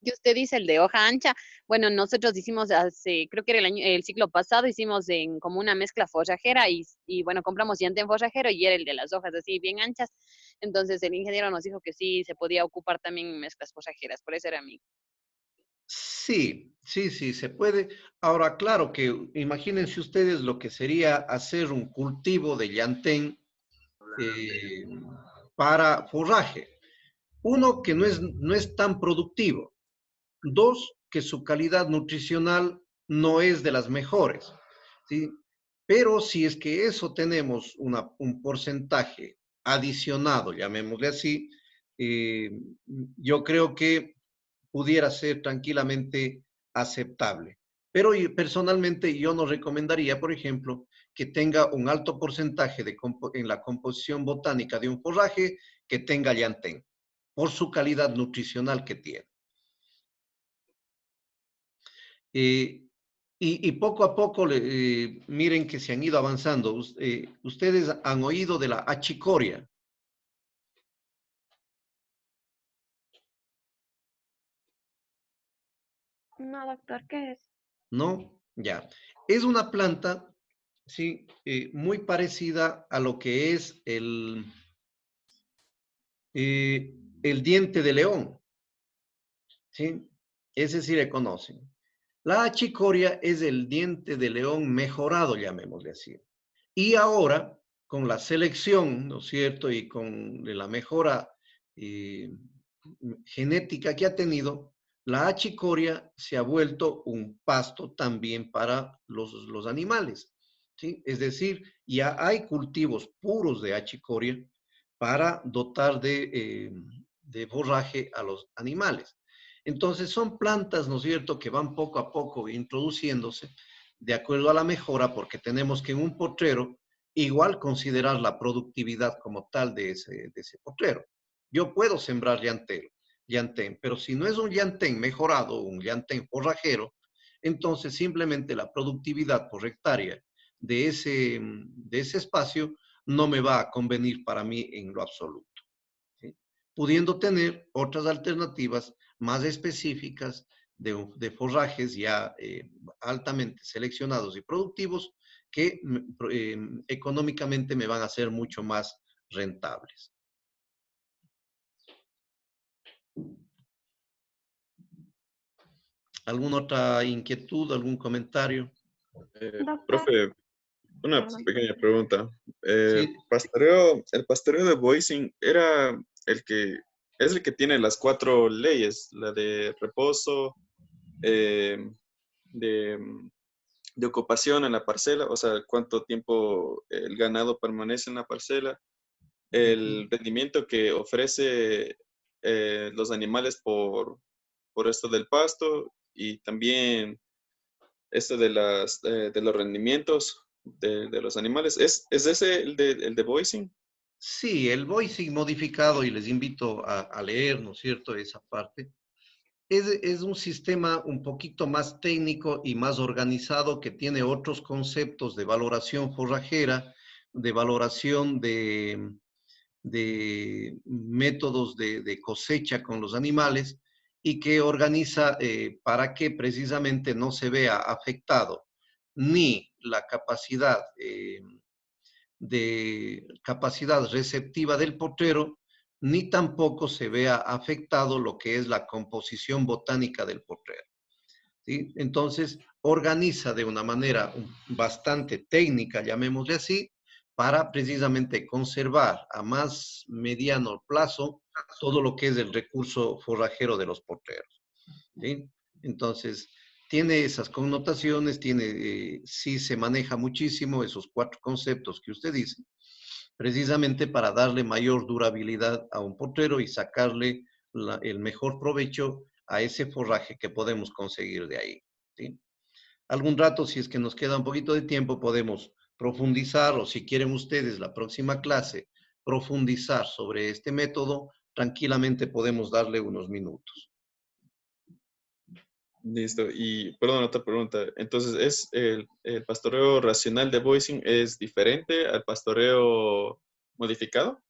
que usted dice, el de hoja ancha, bueno, nosotros hicimos hace, creo que era el ciclo pasado, hicimos en como una mezcla forrajera y bueno, compramos llantén forrajero y era el de las hojas así bien anchas. Entonces el ingeniero nos dijo que sí se podía ocupar también en mezclas forrajeras, por eso era mi. Sí, sí, sí, se puede. Ahora, claro que imagínense ustedes lo que sería hacer un cultivo de llantén eh, para forraje. Uno, que no es tan productivo. Dos, que su calidad nutricional no es de las mejores, ¿sí? Pero si es que eso tenemos un porcentaje adicionado, llamémosle así, eh, yo creo que pudiera ser tranquilamente aceptable. Pero personalmente yo no recomendaría, por ejemplo, que tenga un alto porcentaje en la composición botánica de un forraje que tenga llantén, por su calidad nutricional que tiene. Y poco a poco, miren que se han ido avanzando. Ustedes han oído de la achicoria, No, doctor, ¿qué es? ¿no? Ya. Es una planta, sí, muy parecida a lo que es el diente de león, ¿sí? Ese sí le conocen. La achicoria es el diente de león mejorado, llamémosle así. Y ahora, con la selección, ¿no es cierto? Y con la mejora eh, genética que ha tenido, la achicoria se ha vuelto un pasto también para los animales, ¿sí? Es decir, ya hay cultivos puros de achicoria para dotar de forraje a los animales. Entonces, son plantas, ¿no es cierto?, que van poco a poco introduciéndose de acuerdo a la mejora, porque tenemos que en un potrero igual considerar la productividad como tal de ese potrero. Yo puedo sembrar llantén, pero si no es un llantén mejorado, un llantén forrajero, entonces simplemente la productividad por hectárea de ese espacio no me va a convenir para mí en lo absoluto, ¿sí? Pudiendo tener otras alternativas más específicas de forrajes ya altamente seleccionados y productivos que económicamente me van a ser mucho más rentables. ¿Alguna otra inquietud, algún comentario? Doctor, Profe, una perdón. pequeña pregunta. Sí, El pastoreo de Boising es el que tiene las 4 leyes, la de reposo, eh, de, de ocupación en la parcela, o sea, cuánto tiempo el ganado permanece en la parcela, el rendimiento que ofrece los animales por esto del pasto y también esto de los rendimientos de los animales. ¿Es ese el de Boising? sí, el voicing modificado, y les invito a leer, ¿no es cierto?, esa parte. Es un sistema un poquito más técnico y más organizado que tiene otros conceptos de valoración forrajera, de valoración de métodos de cosecha con los animales y que organiza para que precisamente no se vea afectado ni la capacidad receptiva del potrero, ni tampoco se vea afectado lo que es la composición botánica del potrero. ¿sí? Entonces, organiza de una manera bastante técnica, llamémosle así, para precisamente conservar a más mediano plazo todo lo que es el recurso forrajero de los potreros, ¿sí? Entonces, tiene esas connotaciones, sí se maneja muchísimo esos 4 conceptos que usted dice, precisamente para darle mayor durabilidad a un potrero y sacarle el mejor provecho a ese forraje que podemos conseguir de ahí, ¿sí? Algún rato, si es que nos queda un poquito de tiempo, podemos profundizar, o si quieren ustedes la próxima clase, profundizar sobre este método, tranquilamente podemos darle unos minutos. Listo. Y, perdón, otra pregunta. Entonces, ¿es el pastoreo racional de voicing es diferente al pastoreo modificado?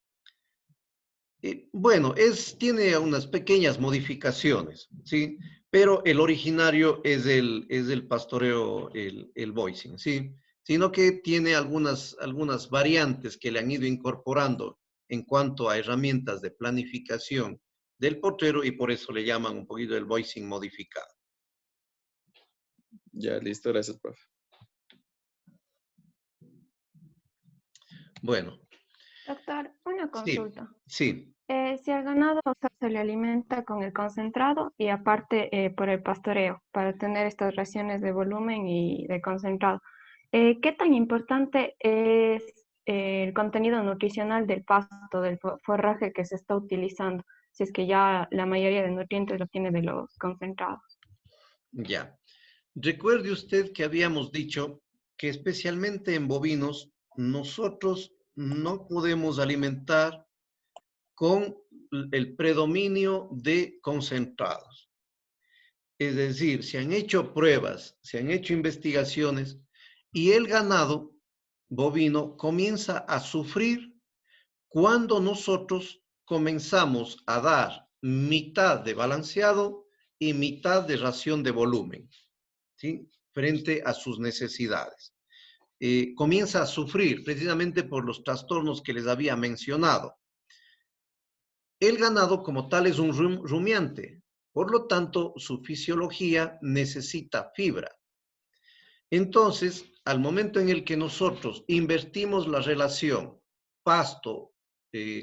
Bueno, tiene unas pequeñas modificaciones, ¿sí? Pero el originario es el pastoreo, el voicing, ¿sí? Sino que tiene algunas variantes que le han ido incorporando en cuanto a herramientas de planificación del potrero y por eso le llaman un poquito el voicing modificado. Ya, listo. Gracias, profe. Bueno, Doctor, una sí, consulta. sí. Si al ganado, o sea, se le alimenta con el concentrado y aparte por el pastoreo, para tener estas raciones de volumen y de concentrado, ¿qué tan importante es el contenido nutricional del pasto, del forraje que se está utilizando? Si es que ya la mayoría de nutrientes lo tiene de los concentrados. Ya. Recuerde usted que habíamos dicho que especialmente en bovinos nosotros no podemos alimentar con el predominio de concentrados. Es decir, se han hecho pruebas, se han hecho investigaciones y el ganado bovino comienza a sufrir cuando nosotros comenzamos a dar mitad de balanceado y mitad de ración de volumen, ¿sí? Frente a sus necesidades. Comienza a sufrir precisamente por los trastornos que les había mencionado. El ganado como tal es un rumiante, por lo tanto su fisiología necesita fibra. Entonces, al momento en el que nosotros invertimos la relación pasto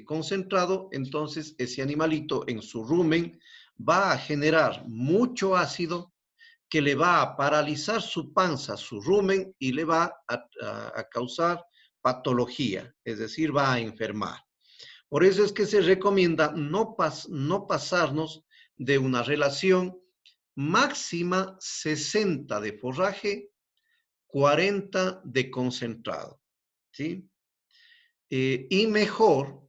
concentrado, entonces ese animalito en su rumen va a generar mucho ácido que le va a paralizar su panza, su rumen, y le va a causar patología, es decir, va a enfermar. Por eso es que se recomienda no pasarnos de una relación máxima 60 de forraje, 40 de concentrado, ¿sí? Y mejor,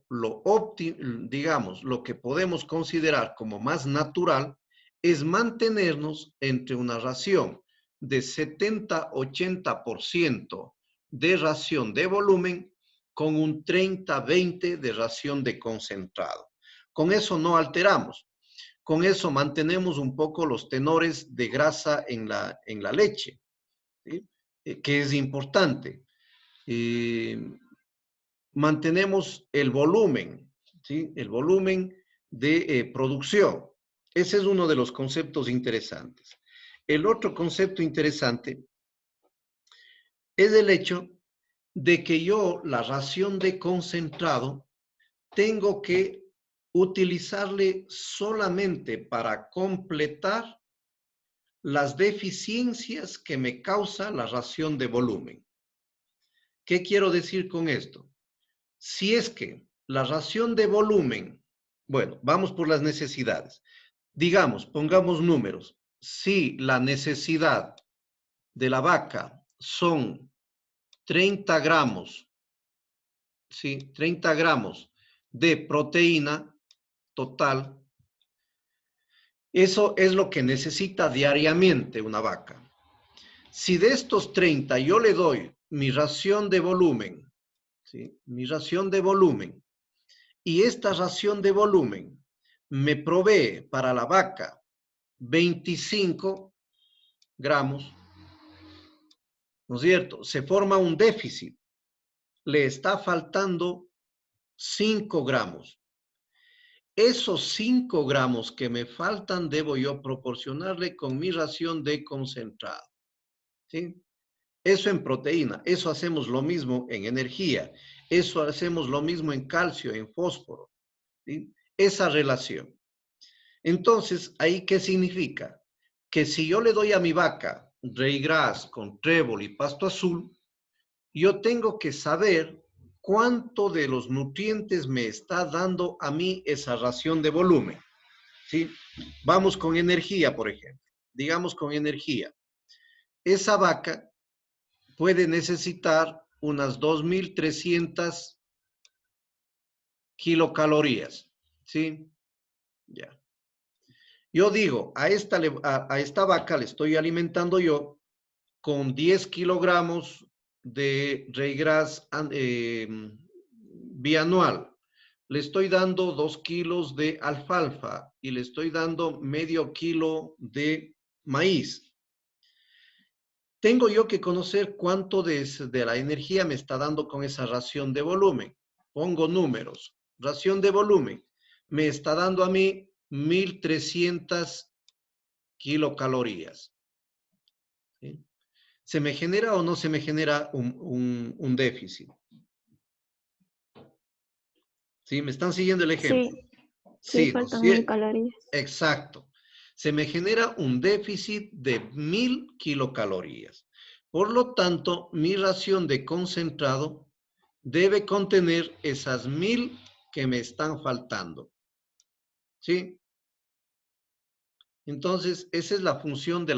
digamos, lo que podemos considerar como más natural es mantenernos entre una ración de 70-80% de ración de volumen con un 30-20 de ración de concentrado. Con eso no alteramos. Con eso mantenemos un poco los tenores de grasa en la leche, ¿sí? Que es importante. Mantenemos el volumen, ¿sí? El volumen de producción. Ese es uno de los conceptos interesantes. El otro concepto interesante es el hecho de que yo la ración de concentrado tengo que utilizarle solamente para completar las deficiencias que me causa la ración de volumen. ¿Qué quiero decir con esto? Si es que la ración de volumen, bueno, vamos por las necesidades. Digamos, pongamos números. Si la necesidad de la vaca son 30 gramos, ¿sí? 30 gramos de proteína total, eso es lo que necesita diariamente una vaca. Si de estos 30 yo le doy mi ración de volumen, ¿sí? Mi ración de volumen, y esta ración de volumen me provee para la vaca 25 gramos, ¿no es cierto? Se forma un déficit, le está faltando 5 gramos. esos 5 gramos que me faltan debo yo proporcionarle con mi ración de concentrado. ¿Sí? Eso en proteína, eso hacemos lo mismo en energía, eso hacemos lo mismo en calcio, en fósforo. ¿Sí? Esa relación. Entonces, ¿ahí qué significa? Que si yo le doy a mi vaca Reigras con trébol y pasto azul, yo tengo que saber cuánto de los nutrientes me está dando a mí esa ración de volumen. ¿Sí? Vamos con energía, por ejemplo. Digamos con energía. Esa vaca puede necesitar unas 2.300 kilocalorías. ¿Sí? Ya. Yo digo, a esta vaca le estoy alimentando yo con 10 kilogramos de Reigras bianual. Le estoy dando 2 kilos de alfalfa y le estoy dando medio kilo de maíz. Tengo yo que conocer cuánto de la energía me está dando con esa ración de volumen. Pongo números. Ración de volumen me está dando a mí 1.300 kilocalorías. ¿Sí? ¿Se me genera o no se me genera un déficit? ¿Sí? ¿Me están siguiendo el ejemplo? Sí, Sí, ¿no? faltan 1000 calorías. Exacto. Se me genera un déficit de 1.000 kilocalorías. Por lo tanto, mi ración de concentrado debe contener esas 1.000 que me están faltando. ¿Sí? Entonces, esa es la función de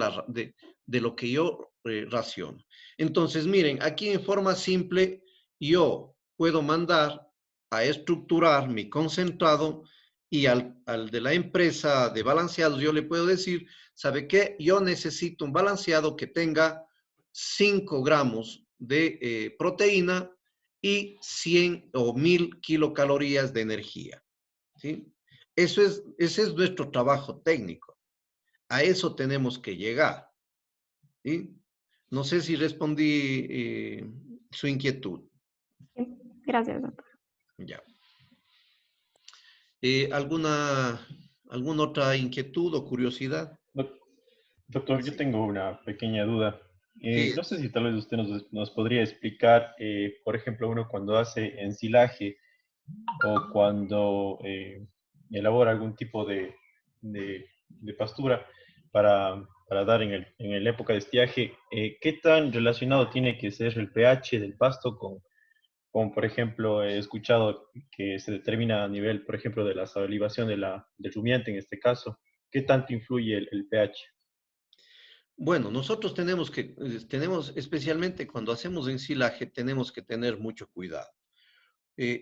lo que yo raciono. Entonces, miren, aquí en forma simple, yo puedo mandar a estructurar mi concentrado y al de la empresa de balanceados, yo le puedo decir, ¿sabe qué? Yo necesito un balanceado que tenga 5 gramos de proteína y 100 o 1.000 kilocalorías de energía. ¿Sí? Ese es nuestro trabajo técnico. A eso tenemos que llegar. ¿Sí? No sé si respondí su inquietud. Gracias, doctor. Ya. ¿Alguna otra inquietud o curiosidad? Doctor, yo tengo una pequeña duda. Sí. No sé si tal vez usted nos podría explicar, por ejemplo, uno cuando hace ensilaje o cuando elabora algún tipo de pastura para dar en la época de estiaje, ¿qué tan relacionado tiene que ser el pH del pasto con, por ejemplo, he escuchado que se determina a nivel, por ejemplo, de la salivación del rumiante en este caso? ¿Qué tanto influye el pH? Bueno, nosotros tenemos especialmente cuando hacemos ensilaje, tenemos que tener mucho cuidado.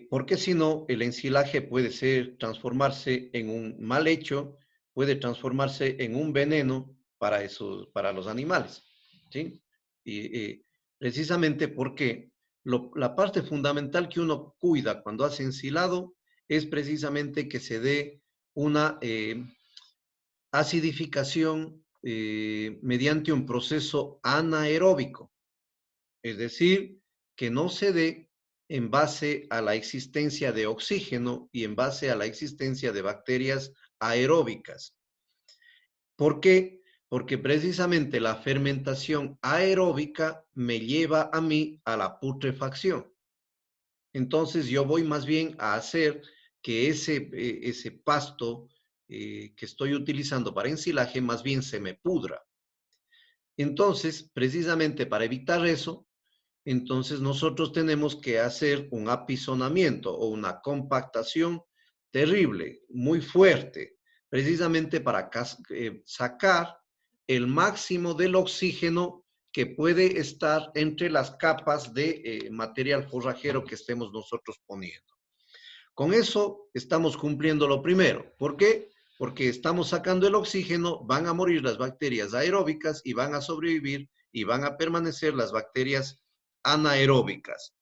Porque si no, el ensilaje puede transformarse en un mal hecho, puede transformarse en un veneno para los animales. ¿Sí? Y precisamente porque la parte fundamental que uno cuida cuando hace ensilado es precisamente que se dé una acidificación mediante un proceso anaeróbico. Es decir, que no se dé en base a la existencia de oxígeno y en base a la existencia de bacterias aeróbicas. ¿Por qué? Porque precisamente la fermentación aeróbica me lleva a mí a la putrefacción. Entonces yo voy más bien a hacer que ese pasto que estoy utilizando para ensilaje más bien se me pudra. Entonces, precisamente para evitar eso, entonces nosotros tenemos que hacer un apisonamiento o una compactación terrible, muy fuerte, precisamente para sacar el máximo del oxígeno que puede estar entre las capas de material forrajero que estemos nosotros poniendo. Con eso estamos cumpliendo lo primero. ¿Por qué? Porque estamos sacando el oxígeno, van a morir las bacterias aeróbicas y van a sobrevivir y van a permanecer las bacterias anaeróbicas.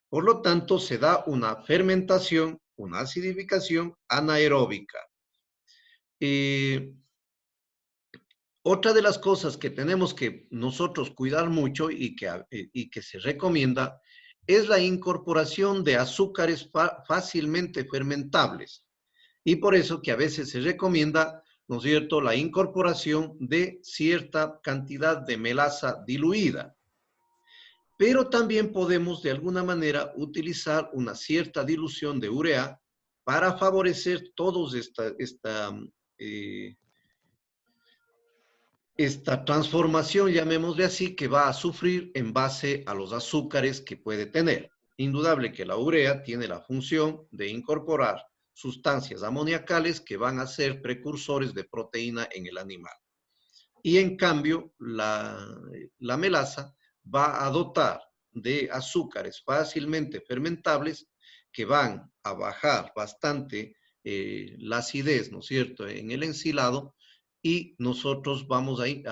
Por lo tanto, se da una fermentación, una acidificación anaeróbica. Otra de las cosas que tenemos que nosotros cuidar mucho y que se recomienda es la incorporación de azúcares fácilmente fermentables. Y por eso que a veces se recomienda, ¿no es cierto?, la incorporación de cierta cantidad de melaza diluida. Pero también podemos de alguna manera utilizar una cierta dilución de urea para favorecer todos esta transformación, llamémosle así, que va a sufrir en base a los azúcares que puede tener. Indudable que la urea tiene la función de incorporar sustancias amoniacales que van a ser precursores de proteína en el animal. Y en cambio, la melaza va a dotar de azúcares fácilmente fermentables que van a bajar bastante la acidez, ¿no es cierto?, en el ensilado, y nosotros vamos a ir,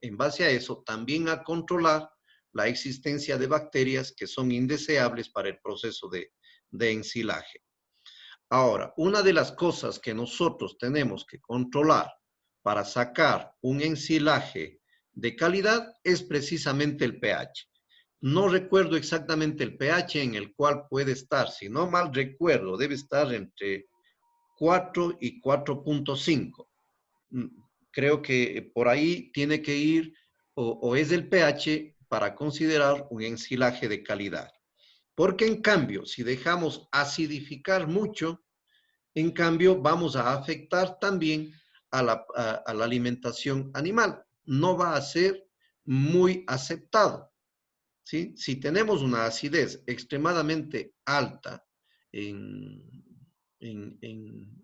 en base a eso, también a controlar la existencia de bacterias que son indeseables para el proceso de ensilaje. Ahora, una de las cosas que nosotros tenemos que controlar para sacar un ensilaje de calidad es precisamente el pH. No recuerdo exactamente el pH en el cual puede estar, si no mal recuerdo, debe estar entre 4 y 4.5. Creo que por ahí tiene que ir, o es el pH para considerar un ensilaje de calidad. Porque en cambio, si dejamos acidificar mucho, en cambio vamos a afectar también a la alimentación animal. No va a ser muy aceptado, ¿sí? Si tenemos una acidez extremadamente alta en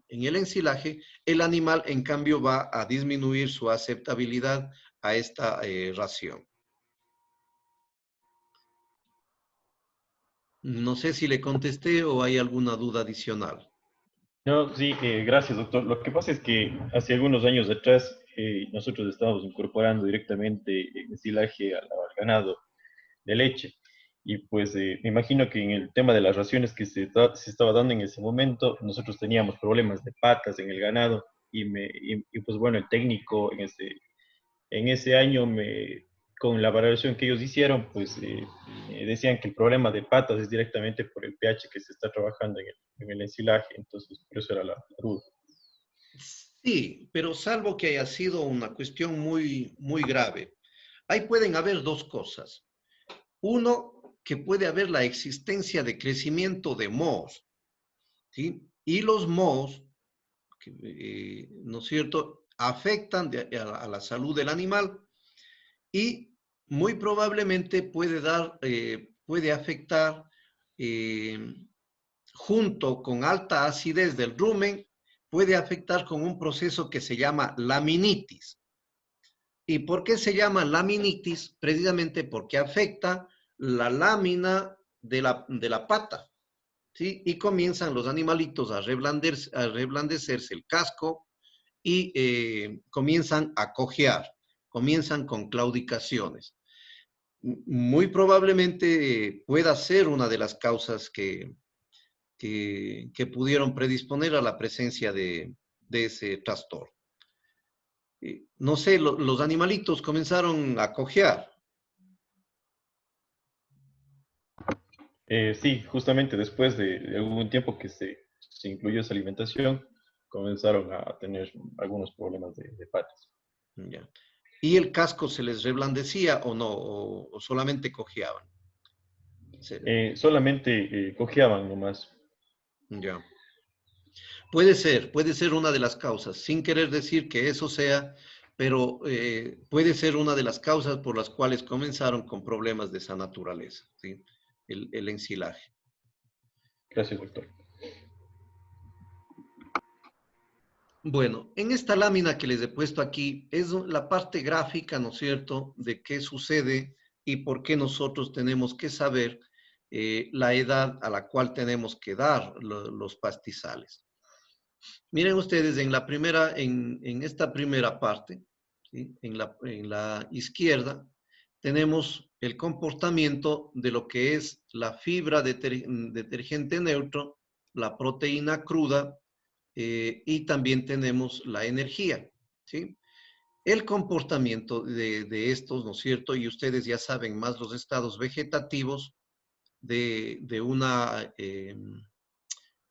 el ensilaje, el animal en cambio va a disminuir su aceptabilidad a esta ración. No sé si le contesté o hay alguna duda adicional. No, sí, gracias, doctor. Lo que pasa es que hace algunos años atrás nosotros estábamos incorporando directamente ensilaje al ganado de leche. Y pues me imagino que en el tema de las raciones que se estaba dando en ese momento, nosotros teníamos problemas de patas en el ganado y pues bueno, el técnico en ese año, con la valoración que ellos hicieron, pues decían que el problema de patas es directamente por el pH que se está trabajando en el ensilaje, entonces por eso era la duda. Sí, pero salvo que haya sido una cuestión muy, muy grave. Ahí pueden haber dos cosas. Uno, que puede haber la existencia de crecimiento de mohos, ¿sí? Y los mohos, ¿no es cierto?, afectan a la salud del animal y muy probablemente puede afectar junto con alta acidez del rumen, puede afectar con un proceso que se llama laminitis. ¿Y por qué se llama laminitis? Precisamente porque afecta la lámina de la pata, ¿sí? Y comienzan los animalitos a reblandecerse el casco y comienzan a cojear, comienzan con claudicaciones. Muy probablemente pueda ser una de las causas que pudieron predisponer a la presencia de ese trastorno. No sé, los animalitos comenzaron a cojear. Sí, justamente después de algún tiempo que se incluyó esa alimentación, comenzaron a tener algunos problemas de patas. Ya. ¿Y el casco se les reblandecía o no? ¿O solamente cojeaban? Solamente cojeaban nomás. Ya. Puede ser una de las causas, sin querer decir que eso sea, pero puede ser una de las causas por las cuales comenzaron con problemas de esa naturaleza, ¿sí? El ensilaje. Gracias, doctor. Bueno, en esta lámina que les he puesto aquí es la parte gráfica, ¿no es cierto?, de qué sucede y por qué nosotros tenemos que saber la edad a la cual tenemos que dar los pastizales. Miren ustedes, en esta primera parte, ¿sí?, en la izquierda, tenemos el comportamiento de lo que es la fibra detergente neutro, la proteína cruda, y también tenemos la energía, ¿sí? El comportamiento de estos, ¿no es cierto? Y ustedes ya saben más los estados vegetativos de una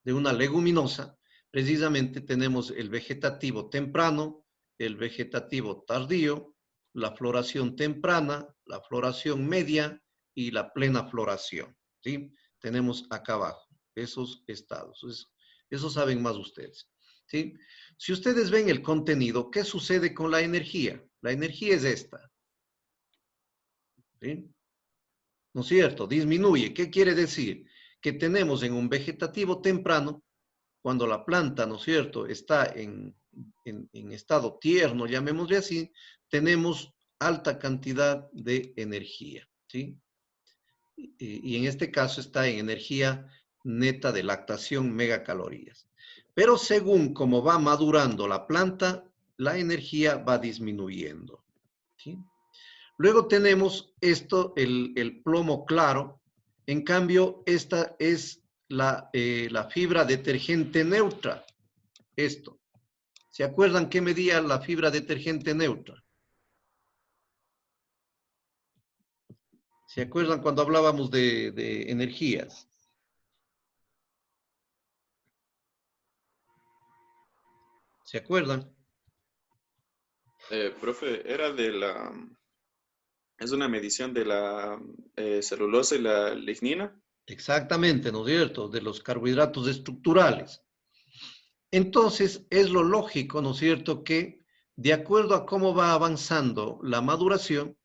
leguminosa, precisamente tenemos el vegetativo temprano, el vegetativo tardío, la floración temprana, la floración media y la plena floración, ¿sí? Tenemos acá abajo esos estados. Eso saben más ustedes, ¿sí? Si ustedes ven el contenido, ¿qué sucede con la energía? La energía es esta, ¿sí? ¿No es cierto? Disminuye. ¿Qué quiere decir? Que tenemos en un vegetativo temprano, cuando la planta, ¿no es cierto?, está en estado tierno, llamémosle así, tenemos alta cantidad de energía, ¿sí? Y en este caso está en energía neta de lactación, megacalorías. Pero según cómo va madurando la planta, la energía va disminuyendo, ¿sí? Luego tenemos esto, el plomo claro. En cambio, esta es la fibra detergente neutra. Esto. ¿Se acuerdan qué medía la fibra detergente neutra? ¿Se acuerdan cuando hablábamos de energías? ¿Se acuerdan? Profe, es una medición de la celulosa y la lignina. Exactamente, ¿no es cierto? De los carbohidratos estructurales. Entonces, es lo lógico, ¿no es cierto?, que de acuerdo a cómo va avanzando la maduración,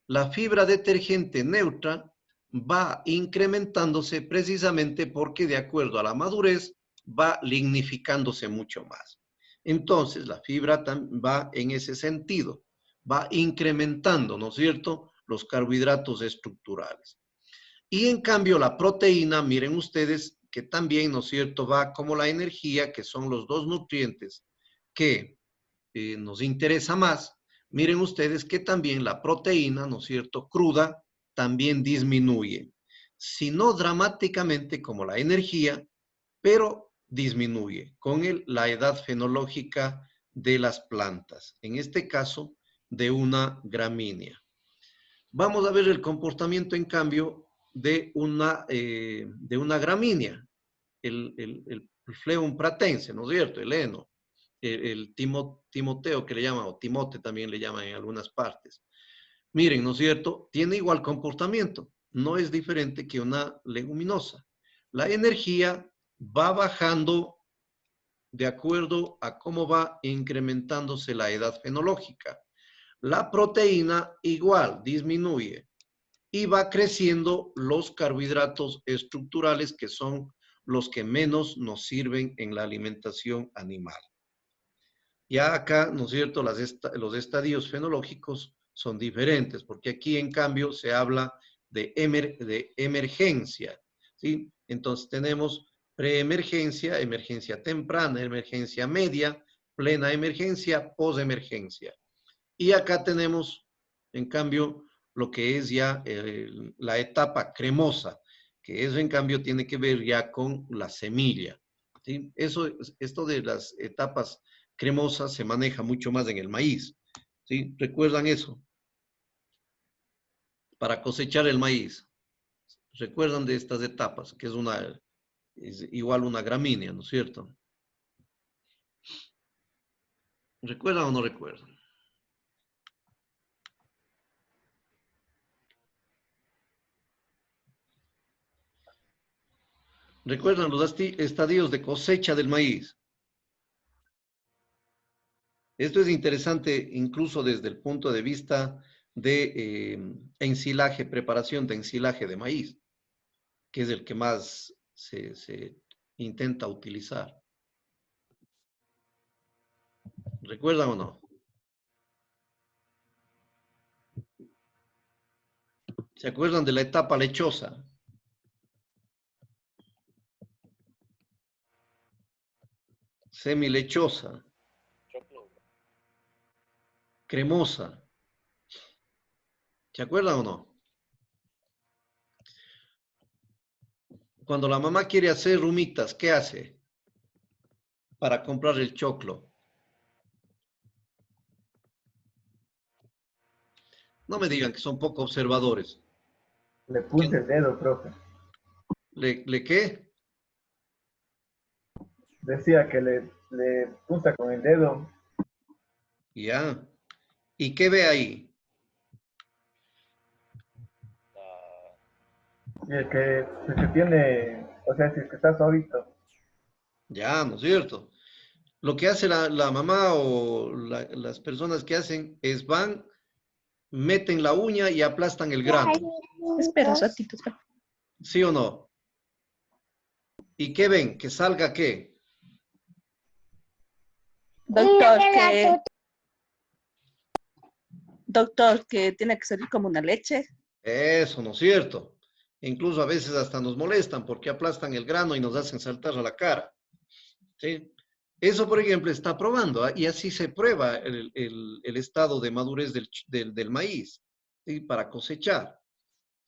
la fibra detergente neutra va incrementándose precisamente porque de acuerdo a la madurez va lignificándose mucho más. Entonces, la fibra va en ese sentido, va incrementando, ¿no es cierto?, los carbohidratos estructurales. Y en cambio la proteína, miren ustedes que también, ¿no es cierto?, va como la energía, que son los dos nutrientes que nos interesa más. Miren ustedes que también la proteína, ¿no es cierto?, cruda, también disminuye. Si no dramáticamente como la energía, pero disminuye con la edad fenológica de las plantas. En este caso, de una gramínea. Vamos a ver el comportamiento, en cambio, de una gramínea, el Phleum pratense, ¿no es cierto? El heno, timoteo que le llaman, o timote también le llaman en algunas partes. Miren, ¿no es cierto? Tiene igual comportamiento, no es diferente que una leguminosa. La energía va bajando de acuerdo a cómo va incrementándose la edad fenológica. La proteína igual disminuye y va creciendo los carbohidratos estructurales, que son los que menos nos sirven en la alimentación animal. Ya acá, ¿no es cierto?, los estadios fenológicos son diferentes, porque aquí en cambio se habla de emergencia, ¿sí? Entonces tenemos preemergencia, emergencia temprana, emergencia media, plena emergencia, posemergencia. Y acá tenemos, en cambio, lo que es ya la etapa cremosa, que eso en cambio tiene que ver ya con la semilla, ¿sí? Esto de las etapas cremosas se maneja mucho más en el maíz, ¿sí? ¿Recuerdan eso? Para cosechar el maíz. ¿Recuerdan de estas etapas? Que es igual una gramínea, ¿no es cierto? ¿Recuerdan o no recuerdan? ¿Recuerdan los estadios de cosecha del maíz? Esto es interesante incluso desde el punto de vista de ensilaje, preparación de ensilaje de maíz, que es el que más se intenta utilizar. ¿Recuerdan o no? ¿Se acuerdan de la etapa lechosa? Semilechosa. Cremosa. ¿Se acuerdan o no? Cuando la mamá quiere hacer rumitas, ¿qué hace? Para comprar el choclo. No me digan que son poco observadores. Le puse el dedo, profe. ¿Le qué? decía que le punta con el dedo. Ya. ¿Y qué ve ahí? Y el que tiene, o sea, si el que está solito. Ya, ¿no es cierto? Lo que hace la mamá o las personas que hacen es van, meten la uña y aplastan el grano. Espera un ratito, espera. ¿Sí o no? ¿Y qué ven? ¿Que salga qué? Doctor, que tiene que salir como una leche. Eso, ¿no es cierto? Incluso a veces hasta nos molestan porque aplastan el grano y nos hacen saltar a la cara. ¿Sí? Eso, por ejemplo, está probando, ¿ah? Y así se prueba el estado de madurez del maíz, ¿sí? Para cosechar.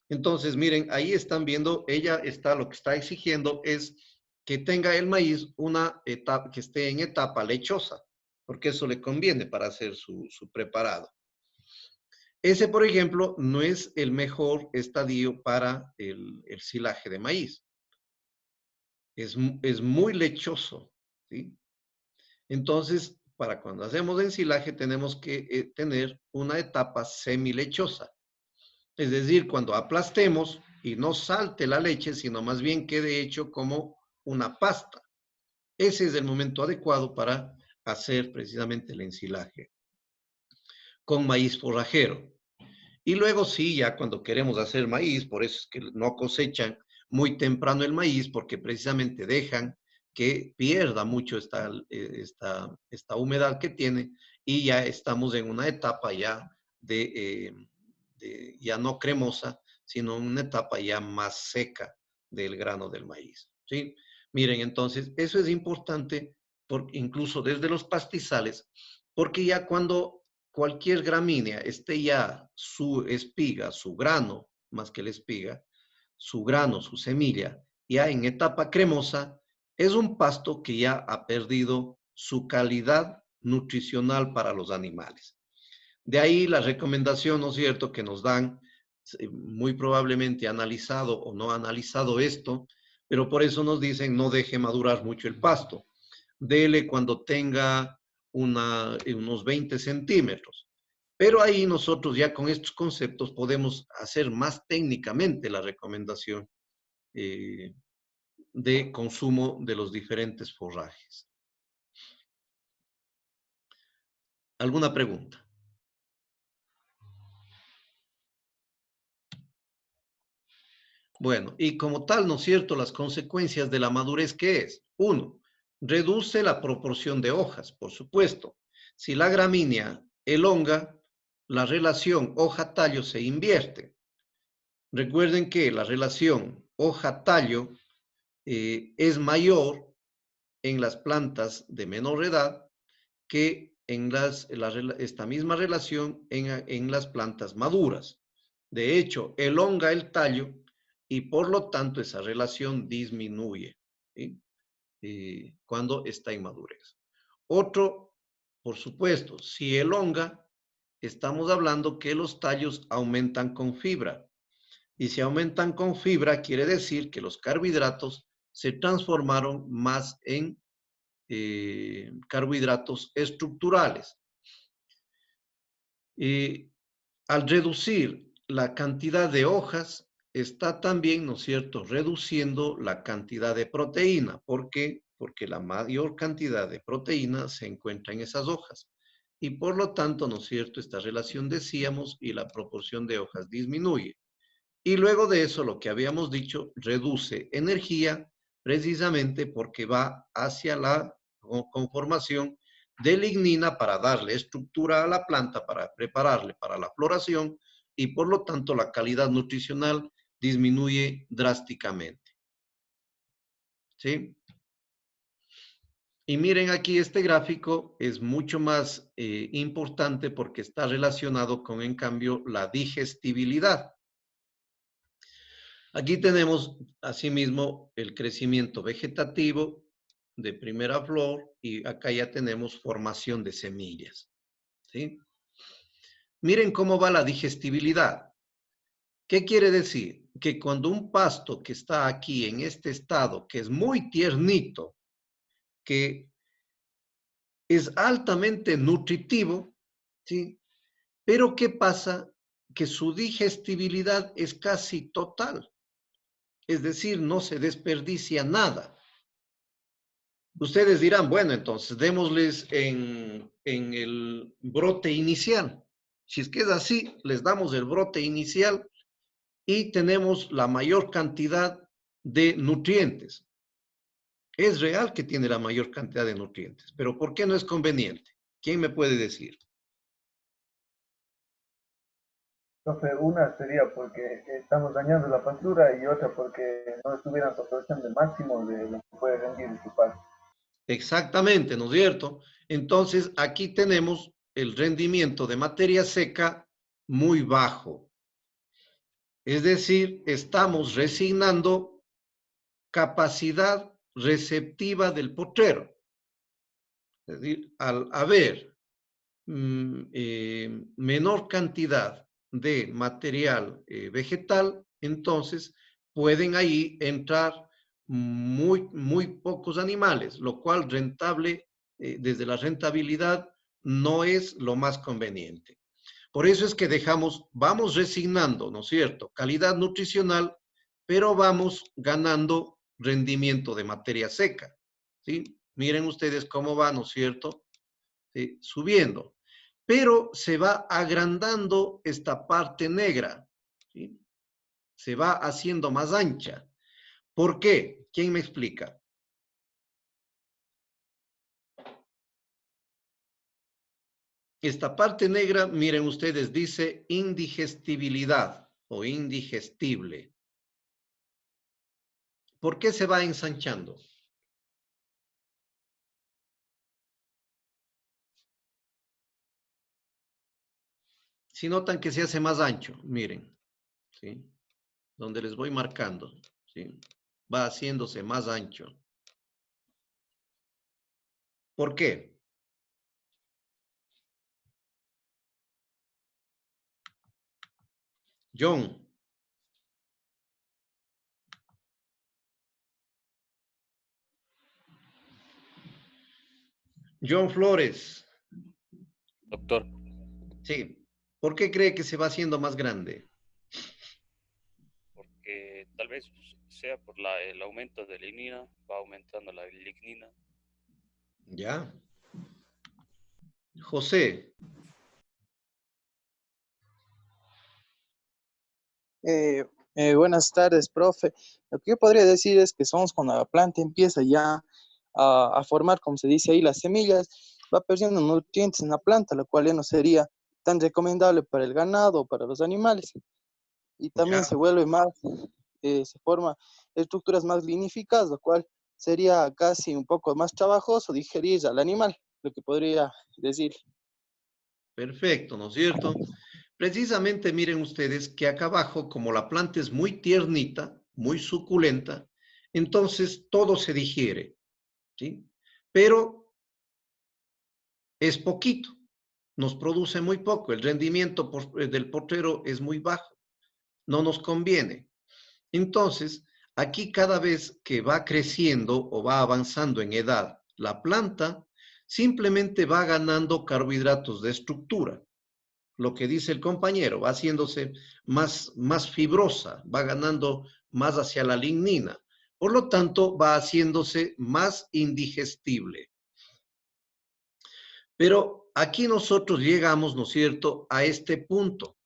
Entonces, miren, ahí están viendo, lo que está exigiendo es que tenga el maíz una etapa, que esté en etapa lechosa, porque eso le conviene para hacer su preparado. Ese, por ejemplo, no es el mejor estadio para el silaje de maíz. Es muy lechoso, ¿sí? Entonces, para cuando hacemos ensilaje tenemos que tener una etapa semilechosa. Es decir, cuando aplastemos y no salte la leche, sino más bien quede hecho como una pasta. Ese es el momento adecuado para hacer precisamente el ensilaje con maíz forrajero. Y luego sí, ya cuando queremos hacer maíz, por eso es que no cosechan muy temprano el maíz, porque precisamente dejan que pierda mucho esta humedad que tiene y ya estamos en una etapa ya ya no cremosa, sino una etapa ya más seca del grano del maíz. ¿Sí? Miren, entonces, eso es importante, incluso desde los pastizales, porque ya cuando cualquier gramínea esté ya su espiga, su grano, más que la espiga, su grano, su semilla, ya en etapa cremosa, es un pasto que ya ha perdido su calidad nutricional para los animales. De ahí la recomendación, ¿no es cierto?, que nos dan, muy probablemente analizado o no analizado esto, pero por eso nos dicen no deje madurar mucho el pasto. Dele cuando tenga unos 20 centímetros. Pero ahí nosotros ya con estos conceptos podemos hacer más técnicamente la recomendación de consumo de los diferentes forrajes. ¿Alguna pregunta? Bueno, y como tal, ¿no es cierto?, las consecuencias de la madurez, ¿qué es? 1, reduce la proporción de hojas, por supuesto. Si la gramínea elonga, la relación hoja-tallo se invierte. Recuerden que la relación hoja-tallo es mayor en las plantas de menor edad que en esta misma relación en las plantas maduras. De hecho, elonga el tallo y por lo tanto esa relación disminuye, ¿sí? Cuando está en madurez. Otro, por supuesto, si elonga, estamos hablando que los tallos aumentan con fibra. Y si aumentan con fibra, quiere decir que los carbohidratos se transformaron más en carbohidratos estructurales. Al reducir la cantidad de hojas, está también, ¿no es cierto?, reduciendo la cantidad de proteína. ¿Por qué? Porque la mayor cantidad de proteína se encuentra en esas hojas. Y por lo tanto, ¿no es cierto?, esta relación decíamos y la proporción de hojas disminuye. Y luego de eso, lo que habíamos dicho, reduce energía precisamente porque va hacia la conformación de lignina para darle estructura a la planta, para prepararle para la floración y por lo tanto la calidad nutricional disminuye drásticamente. ¿Sí? Y miren aquí este gráfico es mucho más importante porque está relacionado con, en cambio, la digestibilidad. Aquí tenemos asimismo el crecimiento vegetativo de primera flor y acá ya tenemos formación de semillas. ¿Sí? Miren cómo va la digestibilidad. ¿Qué quiere decir? Que cuando un pasto que está aquí en este estado, que es muy tiernito, que es altamente nutritivo, ¿sí? Pero ¿qué pasa? Que su digestibilidad es casi total. Es decir, no se desperdicia nada. Ustedes dirán, bueno, entonces démosles en el brote inicial. Si es que es así, les damos el brote inicial y tenemos la mayor cantidad de nutrientes. Es real que tiene la mayor cantidad de nutrientes, pero ¿por qué no es conveniente? ¿Quién me puede decir? Entonces, una sería porque estamos dañando la pastura y otra porque no estuvieran aprovechando el máximo de lo que puede rendir en su pasto. Exactamente, ¿no es cierto? Entonces, aquí tenemos el rendimiento de materia seca muy bajo. Es decir, estamos resignando capacidad receptiva del potrero. Es decir, al haber menor cantidad de material vegetal, entonces pueden ahí entrar muy pocos animales, lo cual rentable, desde la rentabilidad, no es lo más conveniente. Por eso es que vamos resignando, ¿no es cierto? Calidad nutricional, pero vamos ganando rendimiento de materia seca, ¿sí? Miren ustedes cómo va, ¿no es cierto? ¿Sí? Subiendo. Pero se va agrandando esta parte negra, ¿sí? Se va haciendo más ancha. ¿Por qué? ¿Quién me explica? Esta parte negra, miren ustedes, dice indigestibilidad o indigestible. ¿Por qué se va ensanchando? Si notan que se hace más ancho, miren, ¿sí? Donde les voy marcando, ¿sí? Va haciéndose más ancho. ¿Por qué? John. John Flores. Doctor, Sí. ¿Por qué cree que se va haciendo más grande? porque tal vez sea por el aumento de lignina, va aumentando la lignina. ¿Ya? José. Buenas tardes, profe. Lo que yo podría decir es que somos cuando la planta empieza ya a formar, como se dice ahí, las semillas, va perdiendo nutrientes en la planta, lo cual ya no sería tan recomendable para el ganado o para los animales. Y también Ya. se vuelve más, se forma estructuras más lignificadas, lo cual sería casi un poco más trabajoso digerir al animal, lo que podría decir. Perfecto, ¿no es cierto? Precisamente miren ustedes que acá abajo, como la planta es muy tiernita, muy suculenta, entonces todo se digiere, ¿sí? Pero es poquito, nos produce muy poco, el rendimiento del potrero es muy bajo, no nos conviene. Entonces, aquí cada vez que va creciendo o va avanzando en edad la planta, simplemente va ganando carbohidratos de estructura. Lo que dice el compañero, va haciéndose más fibrosa, va ganando más hacia la lignina. Por lo tanto, va haciéndose más indigestible. Pero aquí nosotros llegamos, ¿no es cierto?, a este punto,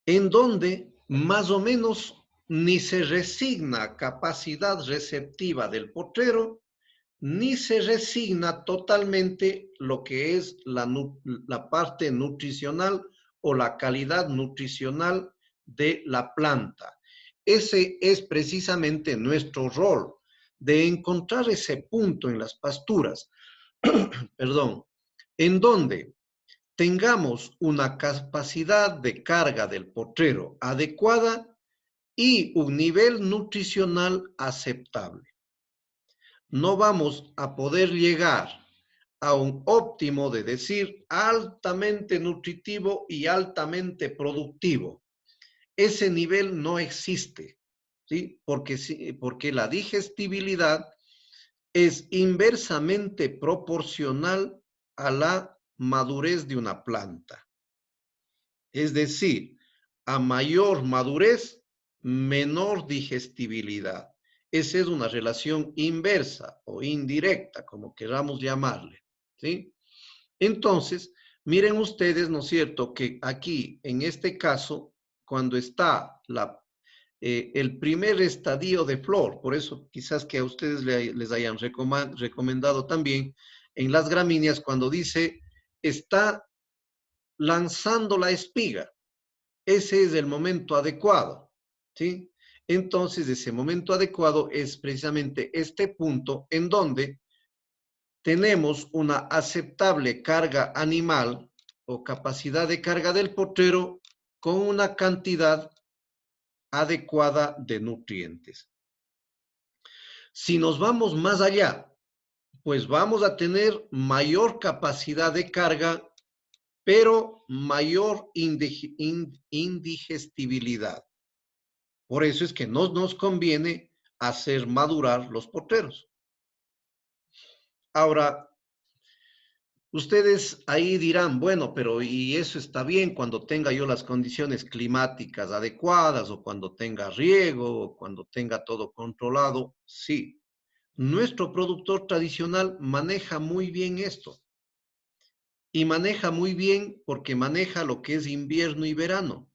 en donde más o menos ni se resigna capacidad receptiva del potrero, ni se resigna totalmente lo que es la parte nutricional o la calidad nutricional de la planta. Ese es precisamente nuestro rol, de encontrar ese punto en las pasturas, perdón, en donde tengamos una capacidad de carga del potrero adecuada y un nivel nutricional aceptable. No vamos a poder llegar a un óptimo de decir altamente nutritivo y altamente productivo. Ese nivel no existe, ¿sí? Porque la digestibilidad es inversamente proporcional a la madurez de una planta. Es decir, a mayor madurez, menor digestibilidad. Esa es una relación inversa o indirecta, como queramos llamarle, ¿sí? Entonces, miren ustedes, ¿no es cierto?, que aquí, en este caso, cuando está el primer estadio de flor, por eso quizás que a ustedes les hayan recomendado también, en las gramíneas, cuando dice, está lanzando la espiga, ese es el momento adecuado, ¿sí? Entonces, ese momento adecuado es precisamente este punto en donde tenemos una aceptable carga animal o capacidad de carga del potrero con una cantidad adecuada de nutrientes. Si nos vamos más allá, pues vamos a tener mayor capacidad de carga, pero mayor indigestibilidad. Por eso es que no nos conviene hacer madurar los potreros. Ahora, ustedes ahí dirán, bueno, pero y eso está bien cuando tenga yo las condiciones climáticas adecuadas o cuando tenga riego o cuando tenga todo controlado. Sí, nuestro productor tradicional maneja muy bien esto. Y maneja muy bien porque maneja lo que es invierno y verano.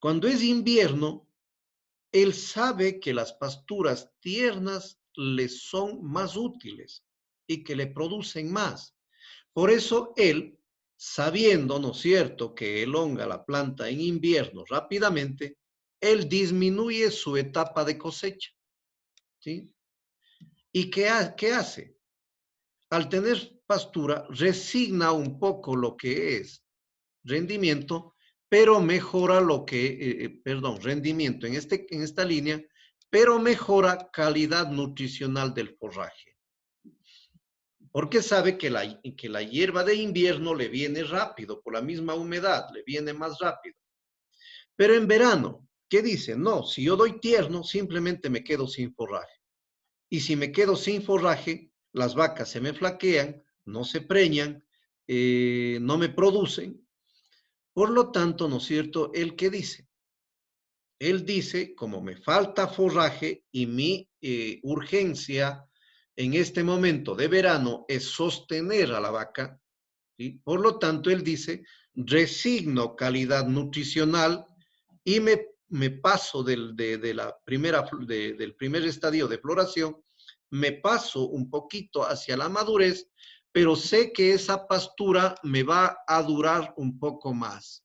Cuando es invierno, él sabe que las pasturas tiernas le son más útiles y que le producen más. Por eso él, sabiendo, ¿no es cierto?, que elonga la planta en invierno rápidamente, él disminuye su etapa de cosecha, ¿sí? ¿Y qué hace? Al tener pastura, resigna un poco lo que es rendimiento, pero mejora rendimiento en esta línea, pero mejora calidad nutricional del forraje. Porque sabe que la hierba de invierno le viene rápido, por la misma humedad, le viene más rápido. Pero en verano, ¿qué dice? No, si yo doy tierno, simplemente me quedo sin forraje. Y si me quedo sin forraje, las vacas se me flaquean, no se preñan, no me producen. Por lo tanto, ¿no es cierto? ¿Él qué dice? Él dice, como me falta forraje y mi urgencia en este momento de verano es sostener a la vaca, ¿sí? Por lo tanto, él dice, resigno calidad nutricional y me paso del primer estadio de floración, me paso un poquito hacia la madurez, pero sé que esa pastura me va a durar un poco más,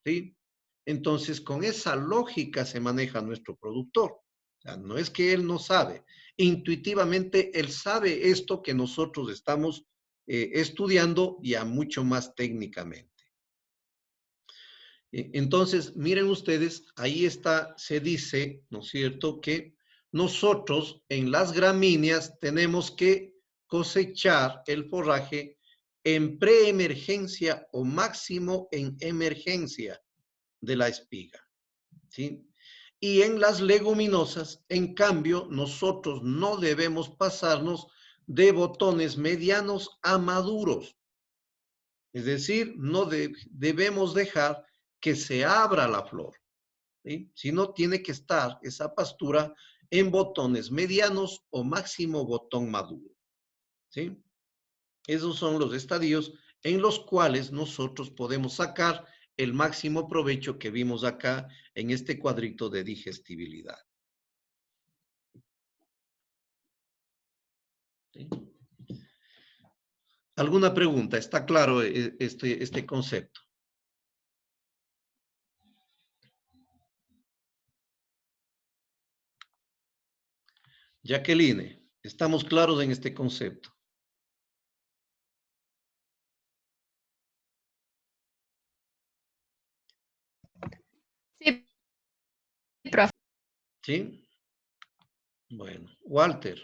¿sí? Entonces, con esa lógica se maneja nuestro productor. O sea, no es que él no sabe. Intuitivamente, él sabe esto que nosotros estamos estudiando ya mucho más técnicamente. Entonces, miren ustedes, ahí está, se dice, ¿no es cierto?, que nosotros en las gramíneas tenemos que cosechar el forraje en preemergencia o máximo en emergencia de la espiga, ¿sí? Y en las leguminosas, en cambio, nosotros no debemos pasarnos de botones medianos a maduros. Es decir, no debemos dejar que se abra la flor, ¿sí? Sino tiene que estar esa pastura en botones medianos o máximo botón maduro, ¿sí? Esos son los estadios en los cuales nosotros podemos sacar el máximo provecho que vimos acá en este cuadrito de digestibilidad. ¿Sí? ¿Alguna pregunta? ¿Está claro este concepto? Jacqueline, ¿estamos claros en este concepto? Sí, profe. ¿Sí? Bueno, Walter.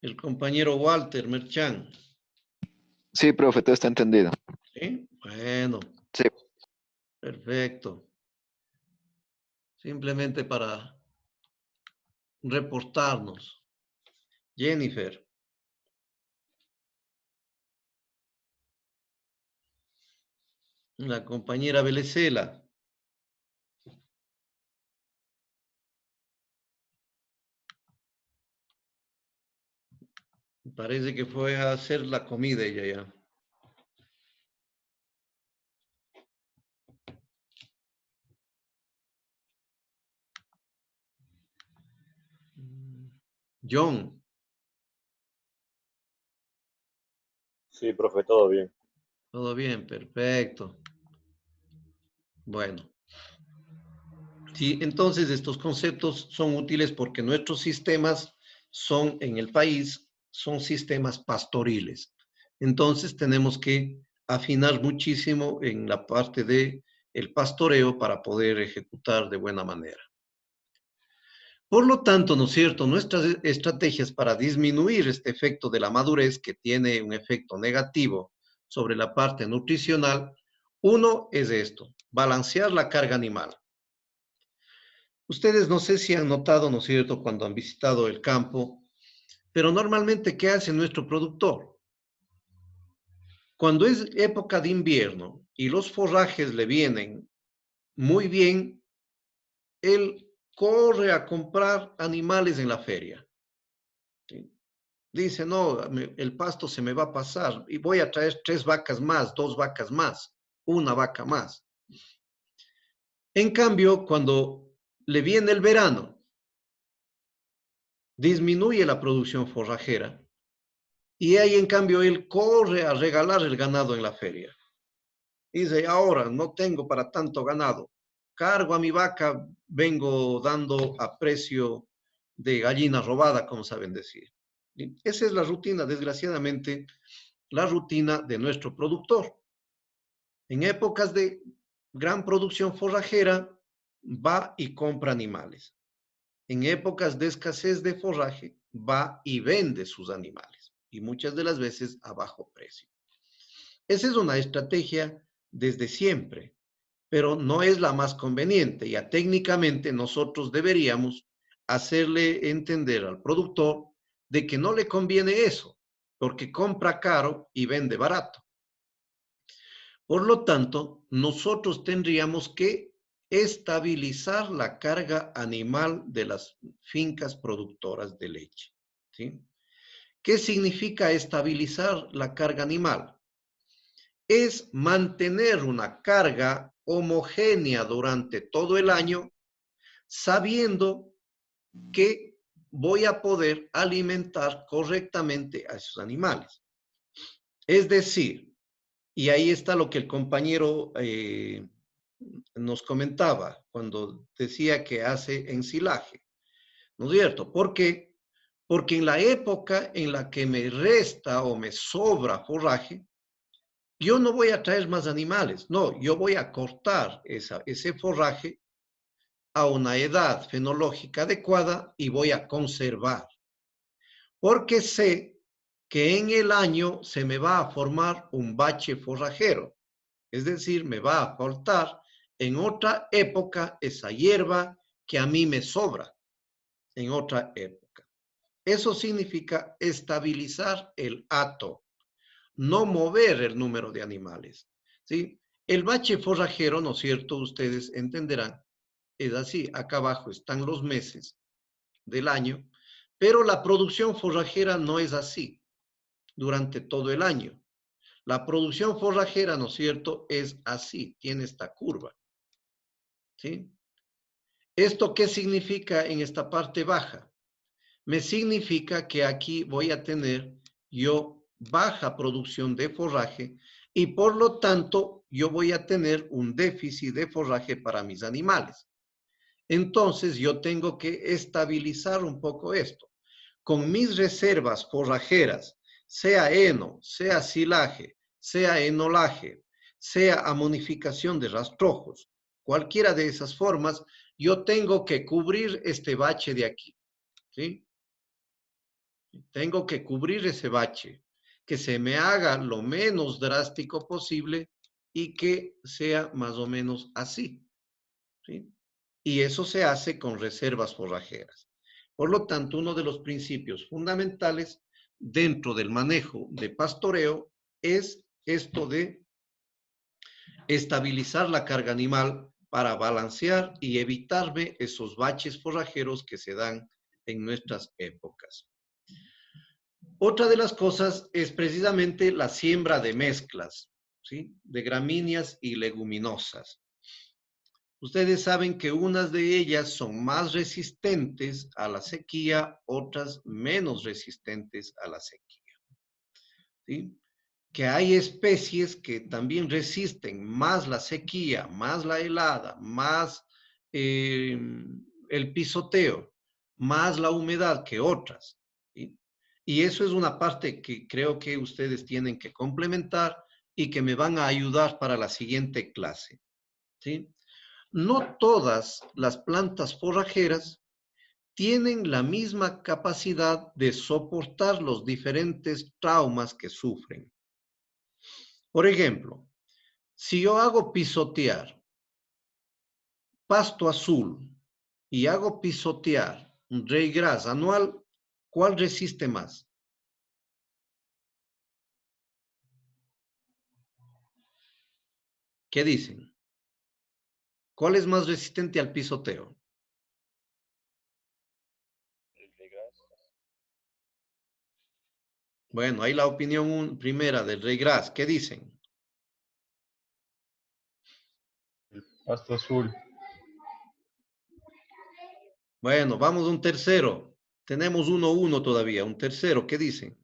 El compañero Walter Merchan. Sí, profe, todo está entendido. ¿Sí? Bueno, Sí. perfecto. Simplemente para reportarnos. Jennifer. La compañera Belecela. Parece que fue a hacer la comida ella ya. John. Sí, profe, todo bien. Todo bien, perfecto. Bueno. Sí, entonces estos conceptos son útiles porque nuestros sistemas son en el país, son sistemas pastoriles. Entonces tenemos que afinar muchísimo en la parte de el pastoreo para poder ejecutar de buena manera. Por lo tanto, ¿no es cierto? Nuestras estrategias para disminuir este efecto de la madurez, que tiene un efecto negativo sobre la parte nutricional, uno es esto, balancear la carga animal. Ustedes no sé si han notado, ¿no es cierto?, cuando han visitado el campo, pero normalmente, ¿qué hace nuestro productor? Cuando es época de invierno y los forrajes le vienen muy bien, él corre a comprar animales en la feria. ¿Sí? Dice, no, el pasto se me va a pasar y voy a traer 3 vacas más, 2 vacas más, 1 vaca más. En cambio, cuando le viene el verano, disminuye la producción forrajera y ahí en cambio él corre a regalar el ganado en la feria. Dice, ahora no tengo para tanto ganado, cargo a mi vaca, vengo dando a precio de gallina robada, como saben decir. Y esa es la rutina, desgraciadamente, la rutina de nuestro productor. En épocas de gran producción forrajera, va y compra animales. En épocas de escasez de forraje, va y vende sus animales. Y muchas de las veces a bajo precio. Esa es una estrategia desde siempre, pero no es la más conveniente. Ya técnicamente nosotros deberíamos hacerle entender al productor de que no le conviene eso, porque compra caro y vende barato. Por lo tanto, nosotros tendríamos que estabilizar la carga animal de las fincas productoras de leche. ¿Sí? ¿Qué significa estabilizar la carga animal? Es mantener una carga homogénea durante todo el año, sabiendo que voy a poder alimentar correctamente a esos animales. Es decir, y ahí está lo que el compañero nos comentaba cuando decía que hace ensilaje, ¿no es cierto? ¿Por qué? Porque en la época en la que me resta o me sobra forraje, yo no voy a traer más animales, no, yo voy a cortar ese forraje a una edad fenológica adecuada y voy a conservar. Porque sé que en el año se me va a formar un bache forrajero. Es decir, me va a aportar en otra época esa hierba que a mí me sobra en otra época. Eso significa estabilizar el hato, no mover el número de animales. ¿Sí? El bache forrajero, ¿no es cierto? Ustedes entenderán, es así. Acá abajo están los meses del año, pero la producción forrajera no es así durante todo el año. La producción forrajera, ¿no es cierto?, es así, tiene esta curva. ¿Sí? ¿Esto qué significa en esta parte baja? Me significa que aquí voy a tener yo baja producción de forraje y por lo tanto yo voy a tener un déficit de forraje para mis animales. Entonces yo tengo que estabilizar un poco esto. Con mis reservas forrajeras, sea heno, sea silaje, sea enolaje, sea amonificación de rastrojos, cualquiera de esas formas, yo tengo que cubrir este bache de aquí. ¿Sí? Tengo que cubrir ese bache. que se me haga lo menos drástico posible y que sea más o menos así, ¿sí? Y eso se hace con reservas forrajeras. Por lo tanto, uno de los principios fundamentales dentro del manejo de pastoreo es esto de estabilizar la carga animal para balancear y evitarme esos baches forrajeros que se dan en nuestras épocas. Otra de las cosas es precisamente la siembra de mezclas, ¿sí? De gramíneas y leguminosas. Ustedes saben que unas de ellas son más resistentes a la sequía, otras menos resistentes a la sequía, ¿sí? Que hay especies que también resisten más la sequía, más la helada, más el pisoteo, más la humedad que otras, ¿sí? Y eso es una parte que creo que ustedes tienen que complementar y que me van a ayudar para la siguiente clase, ¿sí? No todas las plantas forrajeras tienen la misma capacidad de soportar los diferentes traumas que sufren. Por ejemplo, si yo hago pisotear pasto azul y hago pisotear un ryegrass anual, ¿cuál resiste más? ¿Qué dicen? ¿Cuál es más resistente al pisoteo? Bueno, ahí la opinión primera del ryegrass. ¿Qué dicen? Pasto azul. Bueno, vamos a un tercero. Tenemos 1-1 todavía. Un tercero, ¿qué dicen?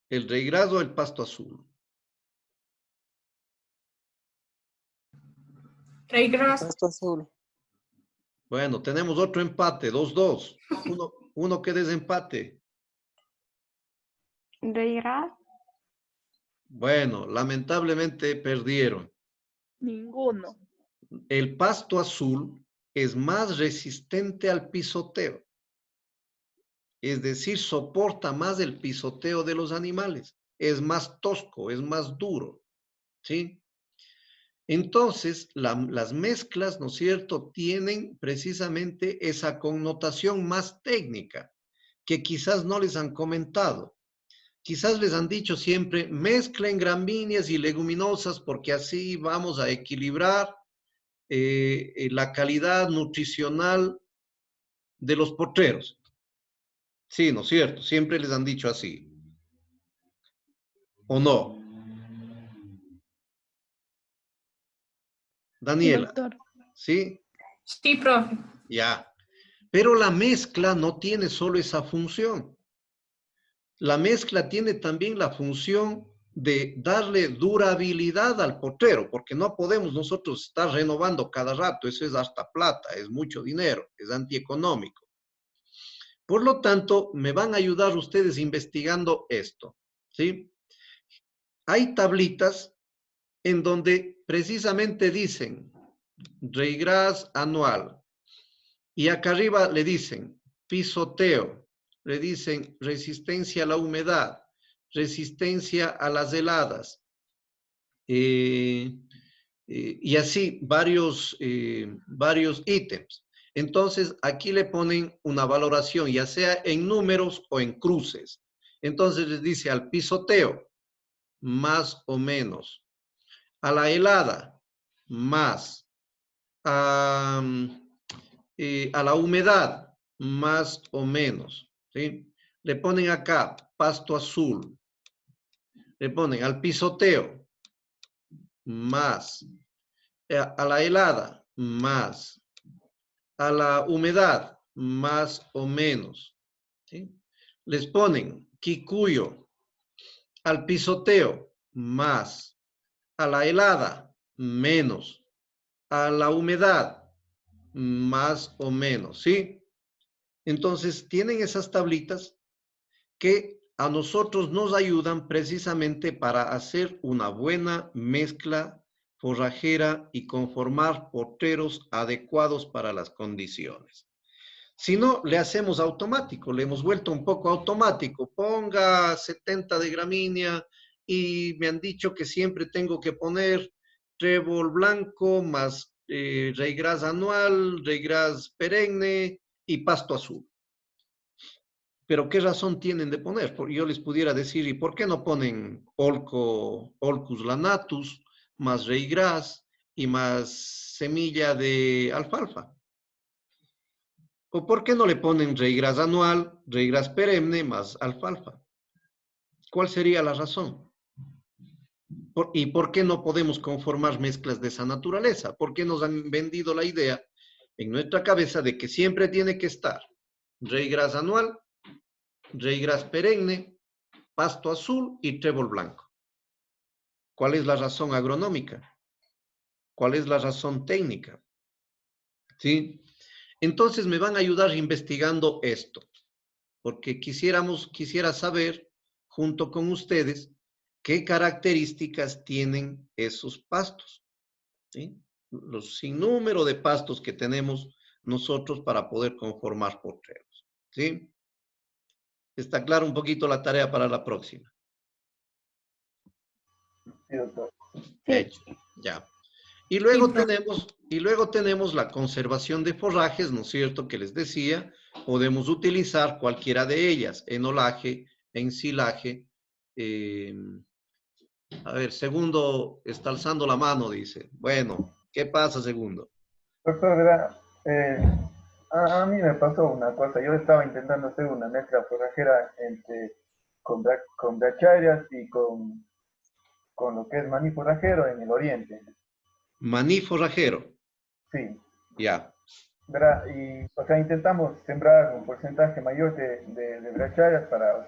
¿El ryegrass o el pasto azul? Ryegrass. Pasto azul. Bueno, tenemos otro empate, 2-2. Uno que desempate. Ryegrass. Bueno, lamentablemente perdieron. Ninguno. El pasto azul es más resistente al pisoteo. Es decir, soporta más el pisoteo de los animales. Es más tosco, es más duro, ¿sí? Entonces, las mezclas, ¿no es cierto?, tienen precisamente esa connotación más técnica que quizás no les han comentado. Quizás les han dicho siempre, mezclen gramíneas y leguminosas porque así vamos a equilibrar la calidad nutricional de los potreros. Sí, ¿no es cierto? Siempre les han dicho así. ¿O no? Daniela. Doctor. ¿Sí? Sí, profe. Ya. Pero la mezcla no tiene solo esa función. La mezcla tiene también la función de darle durabilidad al potrero, porque no podemos nosotros estar renovando cada rato, eso es hasta plata, es mucho dinero, es antieconómico. Por lo tanto, me van a ayudar ustedes investigando esto, ¿sí? Hay tablitas en donde precisamente dicen ryegrass anual y acá arriba le dicen pisoteo, le dicen resistencia a la humedad, resistencia a las heladas, y así varios ítems. Entonces, aquí le ponen una valoración, ya sea en números o en cruces. Entonces, les dice al pisoteo, más o menos. A la helada, más. A la humedad, más o menos. ¿Sí? Le ponen acá pasto azul. Le ponen al pisoteo, más. A la helada, más. A la humedad, más o menos. ¿Sí? Les ponen quicuyo, al pisoteo, más. A la helada, menos. A la humedad, más o menos, ¿sí? Entonces, tienen esas tablitas que a nosotros nos ayudan precisamente para hacer una buena mezcla forrajera y conformar potreros adecuados para las condiciones. Si no, le hacemos automático, le hemos vuelto un poco automático. Ponga 70 de gramínea y me han dicho que siempre tengo que poner trébol blanco más ryegrass anual, ryegrass perenne y pasto azul. Pero ¿qué razón tienen de poner? Porque yo les pudiera decir, ¿y por qué no ponen Olcus lanatus más ryegrass y más semilla de alfalfa? ¿O por qué no le ponen ryegrass anual, ryegrass perenne más alfalfa? ¿Cuál sería la razón? ¿Y por qué no podemos conformar mezclas de esa naturaleza? ¿Por qué nos han vendido la idea en nuestra cabeza de que siempre tiene que estar ryegrass anual, ryegrass perenne, pasto azul y trébol blanco? ¿Cuál es la razón agronómica? ¿Cuál es la razón técnica? ¿Sí? Entonces me van a ayudar investigando esto, porque quisiera saber, junto con ustedes, qué características tienen esos pastos, ¿sí? Los sinnúmero de pastos que tenemos nosotros para poder conformar potreros, ¿sí? ¿Está claro un poquito la tarea para la próxima? Sí, doctor. Hecho, ya. Y luego tenemos la conservación de forrajes, ¿no es cierto? Que les decía, podemos utilizar cualquiera de ellas, enolaje, ensilaje. A ver, Segundo está alzando la mano, dice. Bueno, ¿qué pasa, Segundo? Doctor, verá, a mí me pasó una cosa. Yo estaba intentando hacer una mezcla forrajera con bracharias y con lo que es maní forrajero en el oriente. Maní forrajero. Sí. Ya. ¿Verdad? Y, o sea, intentamos sembrar un porcentaje mayor de bracharias para,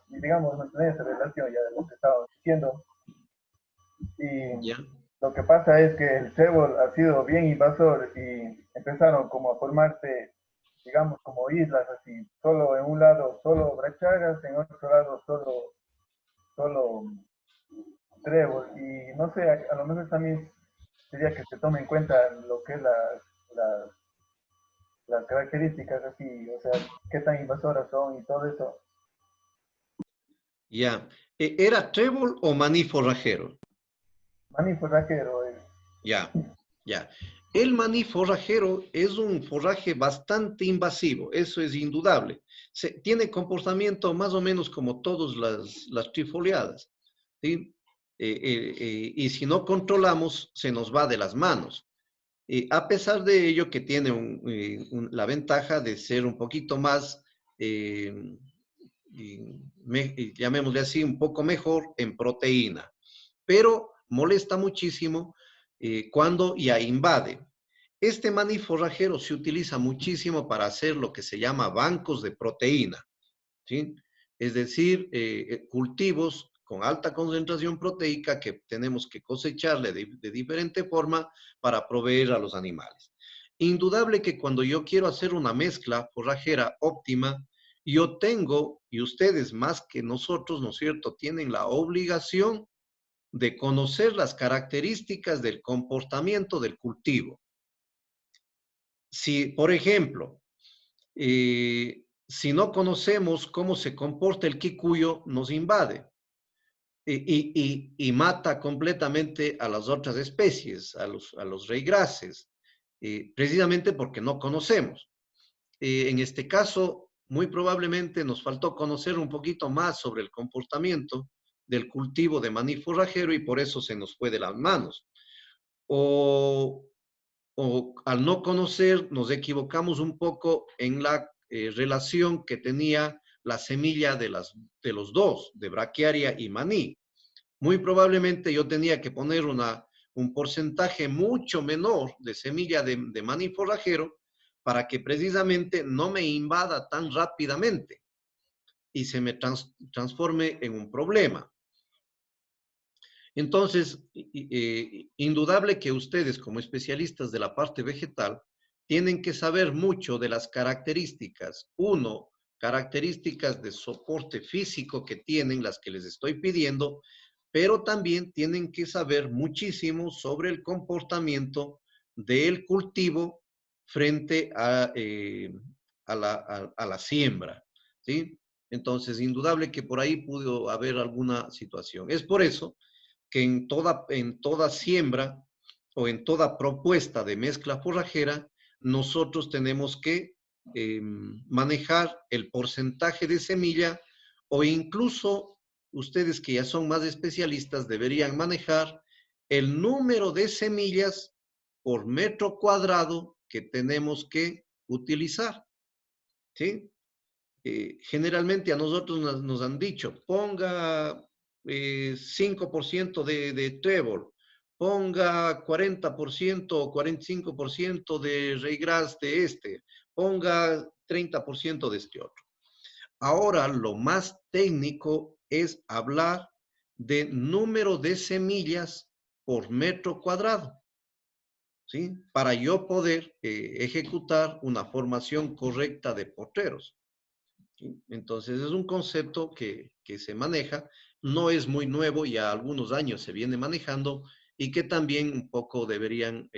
digamos, mantener esa relación ya de lo que estábamos diciendo. Y Ya. lo que pasa es que el trébol ha sido bien invasor y empezaron como a formarse, digamos, como islas así, solo en un lado solo bracharias, en otro lado solo trébol. Y no sé, a lo mejor también sería que se tome en cuenta lo que es las características así, o sea, qué tan invasoras son y todo eso. Ya. ¿Era trébol o maní forrajero? Maní forrajero. Ya, ya. El maní forrajero es un forraje bastante invasivo, eso es indudable. Tiene comportamiento más o menos como todas las trifoliadas, ¿sí? Y si no controlamos, se nos va de las manos. A pesar de ello, que tiene la ventaja de ser un poquito más, llamémosle así, un poco mejor en proteína, pero molesta muchísimo cuando ya invade. Este maní forrajero se utiliza muchísimo para hacer lo que se llama bancos de proteína, ¿sí? Es decir, cultivos con alta concentración proteica que tenemos que cosecharle de diferente forma para proveer a los animales. Indudable que cuando yo quiero hacer una mezcla forrajera óptima, yo tengo, y ustedes más que nosotros, ¿no es cierto?, tienen la obligación de conocer las características del comportamiento del cultivo. Si, por ejemplo, si no conocemos cómo se comporta el quicuyo, nos invade y mata completamente a las otras especies, a los reygrases, precisamente porque no conocemos. En este caso, muy probablemente nos faltó conocer un poquito más sobre el comportamiento del cultivo de maní forrajero y por eso se nos fue de las manos. O al no conocer, nos equivocamos un poco en la relación que tenía la semilla de los dos, de braquiaria y maní. Muy probablemente yo tenía que poner un porcentaje mucho menor de semilla de maní forrajero para que precisamente no me invada tan rápidamente y se me transforme en un problema. Entonces, indudable que ustedes como especialistas de la parte vegetal tienen que saber mucho de las características. Uno, características de soporte físico que tienen las que les estoy pidiendo, pero también tienen que saber muchísimo sobre el comportamiento del cultivo frente a la siembra, ¿sí? Entonces, indudable que por ahí pudo haber alguna situación. Es por eso que en toda siembra o en toda propuesta de mezcla forrajera, nosotros tenemos que manejar el porcentaje de semilla o incluso ustedes que ya son más especialistas deberían manejar el número de semillas por metro cuadrado que tenemos que utilizar, ¿sí? Generalmente a nosotros nos han dicho, ponga 5% de trébol, ponga 40% o 45% de ryegrass de este, ponga 30% de este otro. Ahora lo más técnico es hablar de número de semillas por metro cuadrado, ¿sí? Para yo poder ejecutar una formación correcta de potreros. ¿Sí? Entonces es un concepto que se maneja, no es muy nuevo, ya algunos años se viene manejando y que también un poco deberían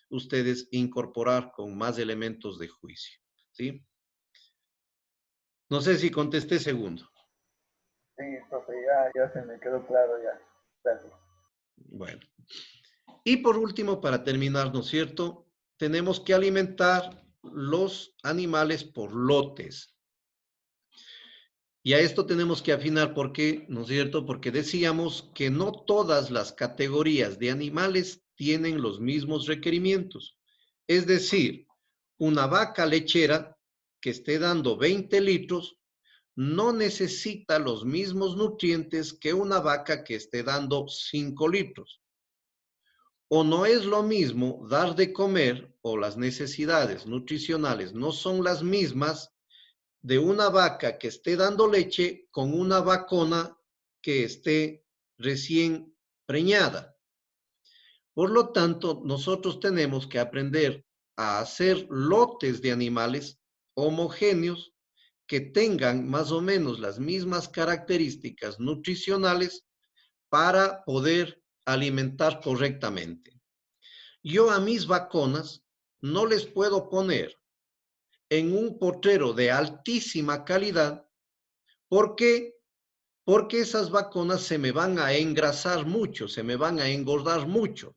ustedes incorporar con más elementos de juicio, ¿sí? No sé si contesté segundo. Sí, profe, ya se me quedó claro ya. Gracias. Bueno. Y por último, para terminar, ¿no es cierto? Tenemos que alimentar los animales por lotes. Y a esto tenemos que afinar, ¿por qué? ¿No es cierto? Porque decíamos que no todas las categorías de animales tienen los mismos requerimientos. Es decir, una vaca lechera que esté dando 20 litros no necesita los mismos nutrientes que una vaca que esté dando 5 litros. O no es lo mismo dar de comer o las necesidades nutricionales no son las mismas de una vaca que esté dando leche con una vacona que esté recién preñada. Por lo tanto, nosotros tenemos que aprender a hacer lotes de animales homogéneos que tengan más o menos las mismas características nutricionales para poder alimentar correctamente. Yo a mis vaconas no les puedo poner en un potrero de altísima calidad. ¿Por qué? Porque esas vaconas se me van a engrasar mucho, se me van a engordar mucho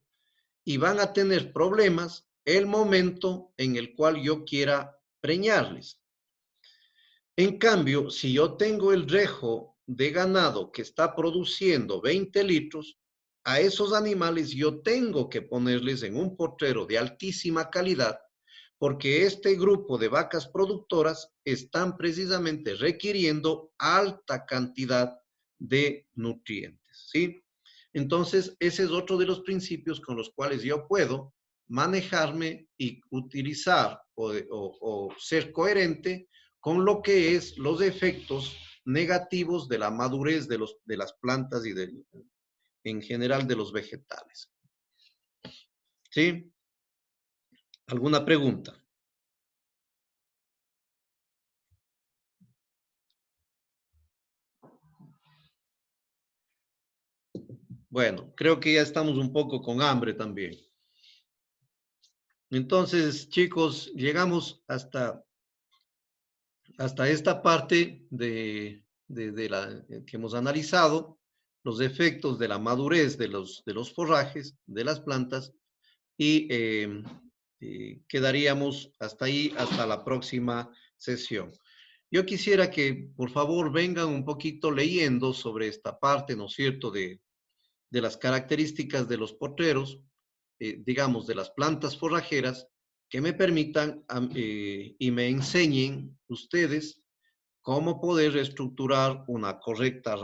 y van a tener problemas el momento en el cual yo quiera preñarles. En cambio, si yo tengo el rejo de ganado que está produciendo 20 litros, a esos animales yo tengo que ponerles en un potrero de altísima calidad porque este grupo de vacas productoras están precisamente requiriendo alta cantidad de nutrientes, ¿sí? Entonces, ese es otro de los principios con los cuales yo puedo manejarme y utilizar o ser coherente con lo que es los efectos negativos de la madurez de las plantas y en general de los vegetales. ¿Sí? ¿Alguna pregunta? Bueno, creo que ya estamos un poco con hambre también. Entonces, chicos, llegamos hasta esta parte que hemos analizado, los efectos de la madurez de los forrajes, de las plantas, y quedaríamos hasta ahí, hasta la próxima sesión. Yo quisiera que, por favor, vengan un poquito leyendo sobre esta parte, ¿no es cierto?, de las características de los potreros, digamos, de las plantas forrajeras, que me permitan y me enseñen ustedes cómo poder estructurar una correcta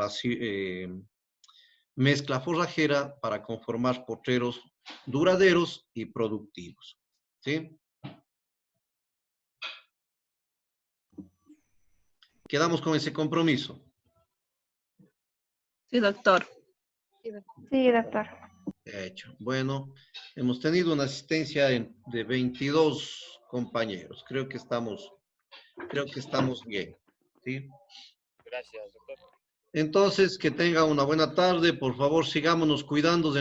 mezcla forrajera para conformar potreros duraderos y productivos. ¿Sí? ¿Quedamos con ese compromiso? Sí, doctor. Sí, doctor. Hecho. Bueno, hemos tenido una asistencia de 22 compañeros. Creo que estamos bien. ¿Sí? Gracias, doctor. Entonces, que tengan una buena tarde. Por favor, sigámonos cuidándonos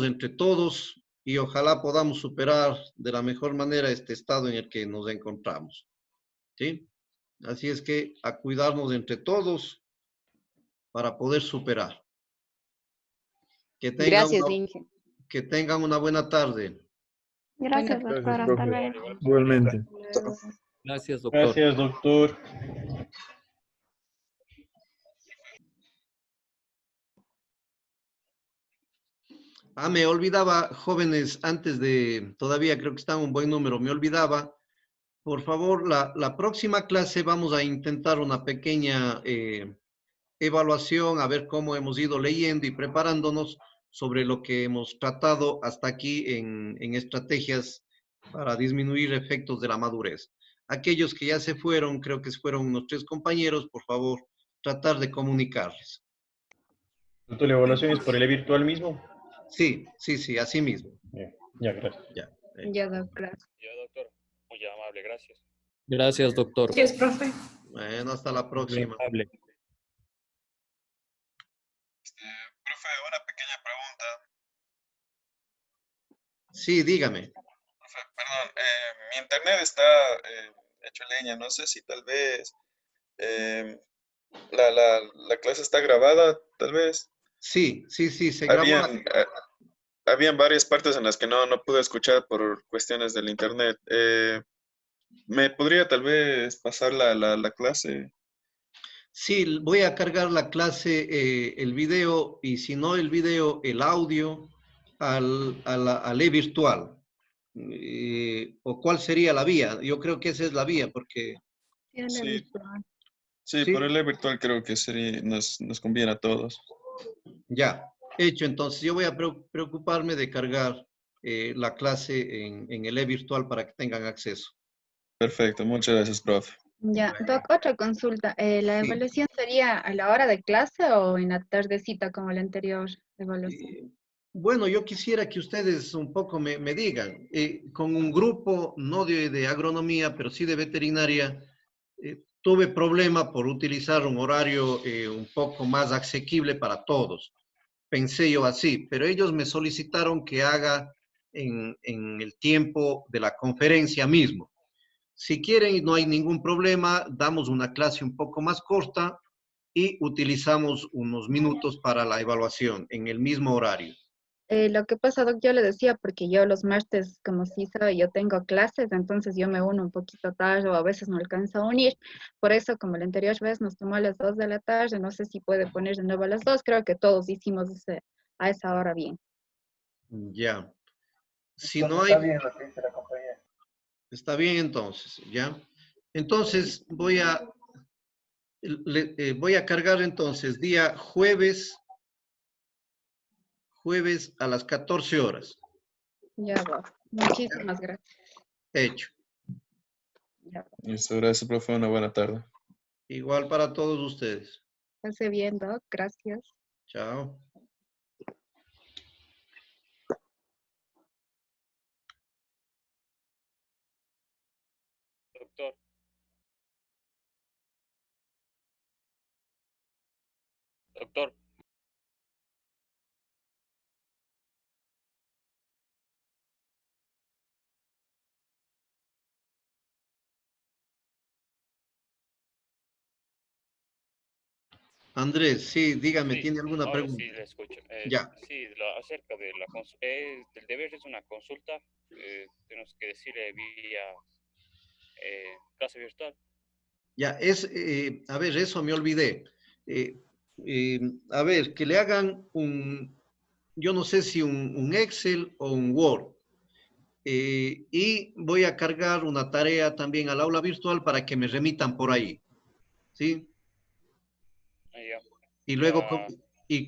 entre todos. y ojalá podamos superar de la mejor manera este estado en el que nos encontramos. ¿Sí? Así es que a cuidarnos entre todos para poder superar. Gracias, Inge. Que tengan una buena tarde. Gracias, Bueno, doctor. Hasta luego. Igualmente. Gracias, doctor. Gracias, doctor. Me olvidaba, jóvenes, antes de, todavía creo que está un buen número, me olvidaba, por favor, la próxima clase vamos a intentar una pequeña evaluación, a ver cómo hemos ido leyendo y preparándonos sobre lo que hemos tratado hasta aquí en estrategias para disminuir efectos de la madurez. Aquellos que ya se fueron, creo que fueron unos 3 compañeros, por favor, tratar de comunicarles. ¿Tu evaluación es por el virtual mismo? Sí, así mismo. Ya, gracias. Ya, doctor. Ya, doctor. Muy amable, gracias. Gracias, doctor. Gracias, profe. Bueno, hasta la próxima. Amable. Profe, una pequeña pregunta. Sí, dígame. Profe, perdón, mi internet está hecho leña. No sé si tal vez la clase está grabada, tal vez. Sí, se grabó. Habían varias partes en las que no pude escuchar por cuestiones del internet. ¿Me podría tal vez pasar la clase? Sí, voy a cargar la clase, el video, y si no el video, el audio al e-virtual. ¿O cuál sería la vía? Yo creo que esa es la vía, porque... Sí, por el virtual creo que nos conviene a todos. Ya, hecho. Entonces yo voy a preocuparme de cargar la clase en el e-virtual para que tengan acceso. Perfecto, muchas gracias, profe. Ya, Doc, otra consulta. ¿La evaluación sería a la hora de clase o en la tardecita como la anterior evaluación? Bueno, yo quisiera que ustedes un poco me digan, con un grupo, no de agronomía, pero sí de veterinaria, tuve problema por utilizar un horario un poco más asequible para todos. Pensé yo así, pero ellos me solicitaron que haga en el tiempo de la conferencia mismo. Si quieren, no hay ningún problema, damos una clase un poco más corta y utilizamos unos minutos para la evaluación en el mismo horario. Lo que pasa, Doc, yo le decía, porque yo los martes, como sí sabe, yo tengo clases, entonces yo me uno un poquito tarde o a veces no alcanzo a unir. Por eso, como la anterior vez nos tomó a las 2 de la tarde, no sé si puede poner de nuevo a las 2, creo que todos hicimos a esa hora bien. Ya. Si no hay... Está bien lo que dice la compañía. Está bien entonces, ¿ya? Entonces voy a cargar entonces día jueves a las 14 horas. Ya va. Muchísimas gracias. Hecho. Ya. Listo, gracias, profe. Una buena tarde. Igual para todos ustedes. Pase bien, Doc. Gracias. Chao. Doctor. Doctor. Andrés, sí, dígame, Sí, ¿tiene alguna ahora pregunta? sí le escucho. Ya. Sí, acerca de del deber es una consulta. Tenemos que decirle vía clase virtual. Ya, a ver, eso me olvidé. A ver, que le hagan yo no sé si un Excel o un Word. Y voy a cargar una tarea también al aula virtual para que me remitan por ahí. ¿Sí? Y luego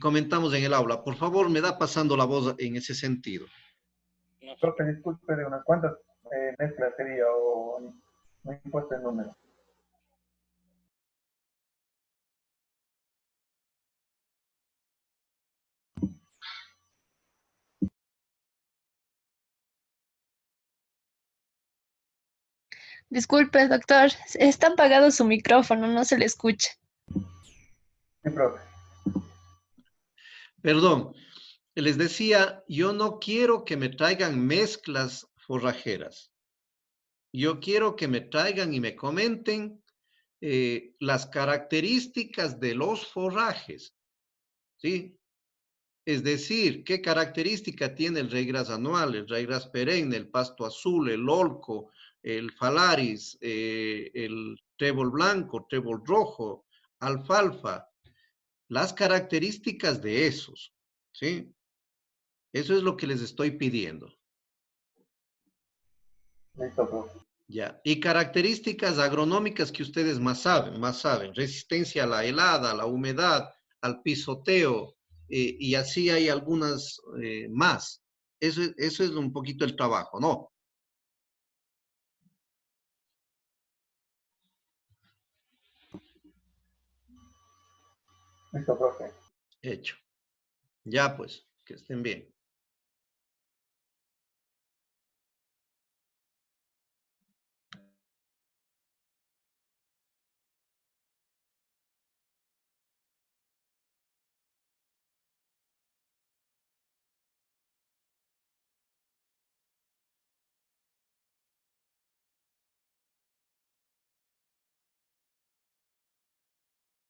comentamos en el aula. Por favor, me da pasando la voz en ese sentido. Profe, disculpe, de unas cuantas mezclas sería o no importa el número. Disculpe, doctor. Está apagado su micrófono, no se le escucha. Sí, profe. Perdón. les decía, yo no quiero que me traigan mezclas forrajeras. Yo quiero que me traigan y me comenten las características de los forrajes, ¿sí? Es decir, qué característica tiene el raygras anual, el raygras perenne, el pasto azul, el olco, el phalaris, el trébol blanco, trébol rojo, alfalfa, las características de esos, ¿sí? Eso es lo que les estoy pidiendo. Listo, profe. Ya. Y características agronómicas que ustedes más saben. Resistencia a la helada, a la humedad, al pisoteo, y así hay algunas más. Eso es un poquito el trabajo, ¿no? Listo, profe. Hecho. Ya pues, que estén bien.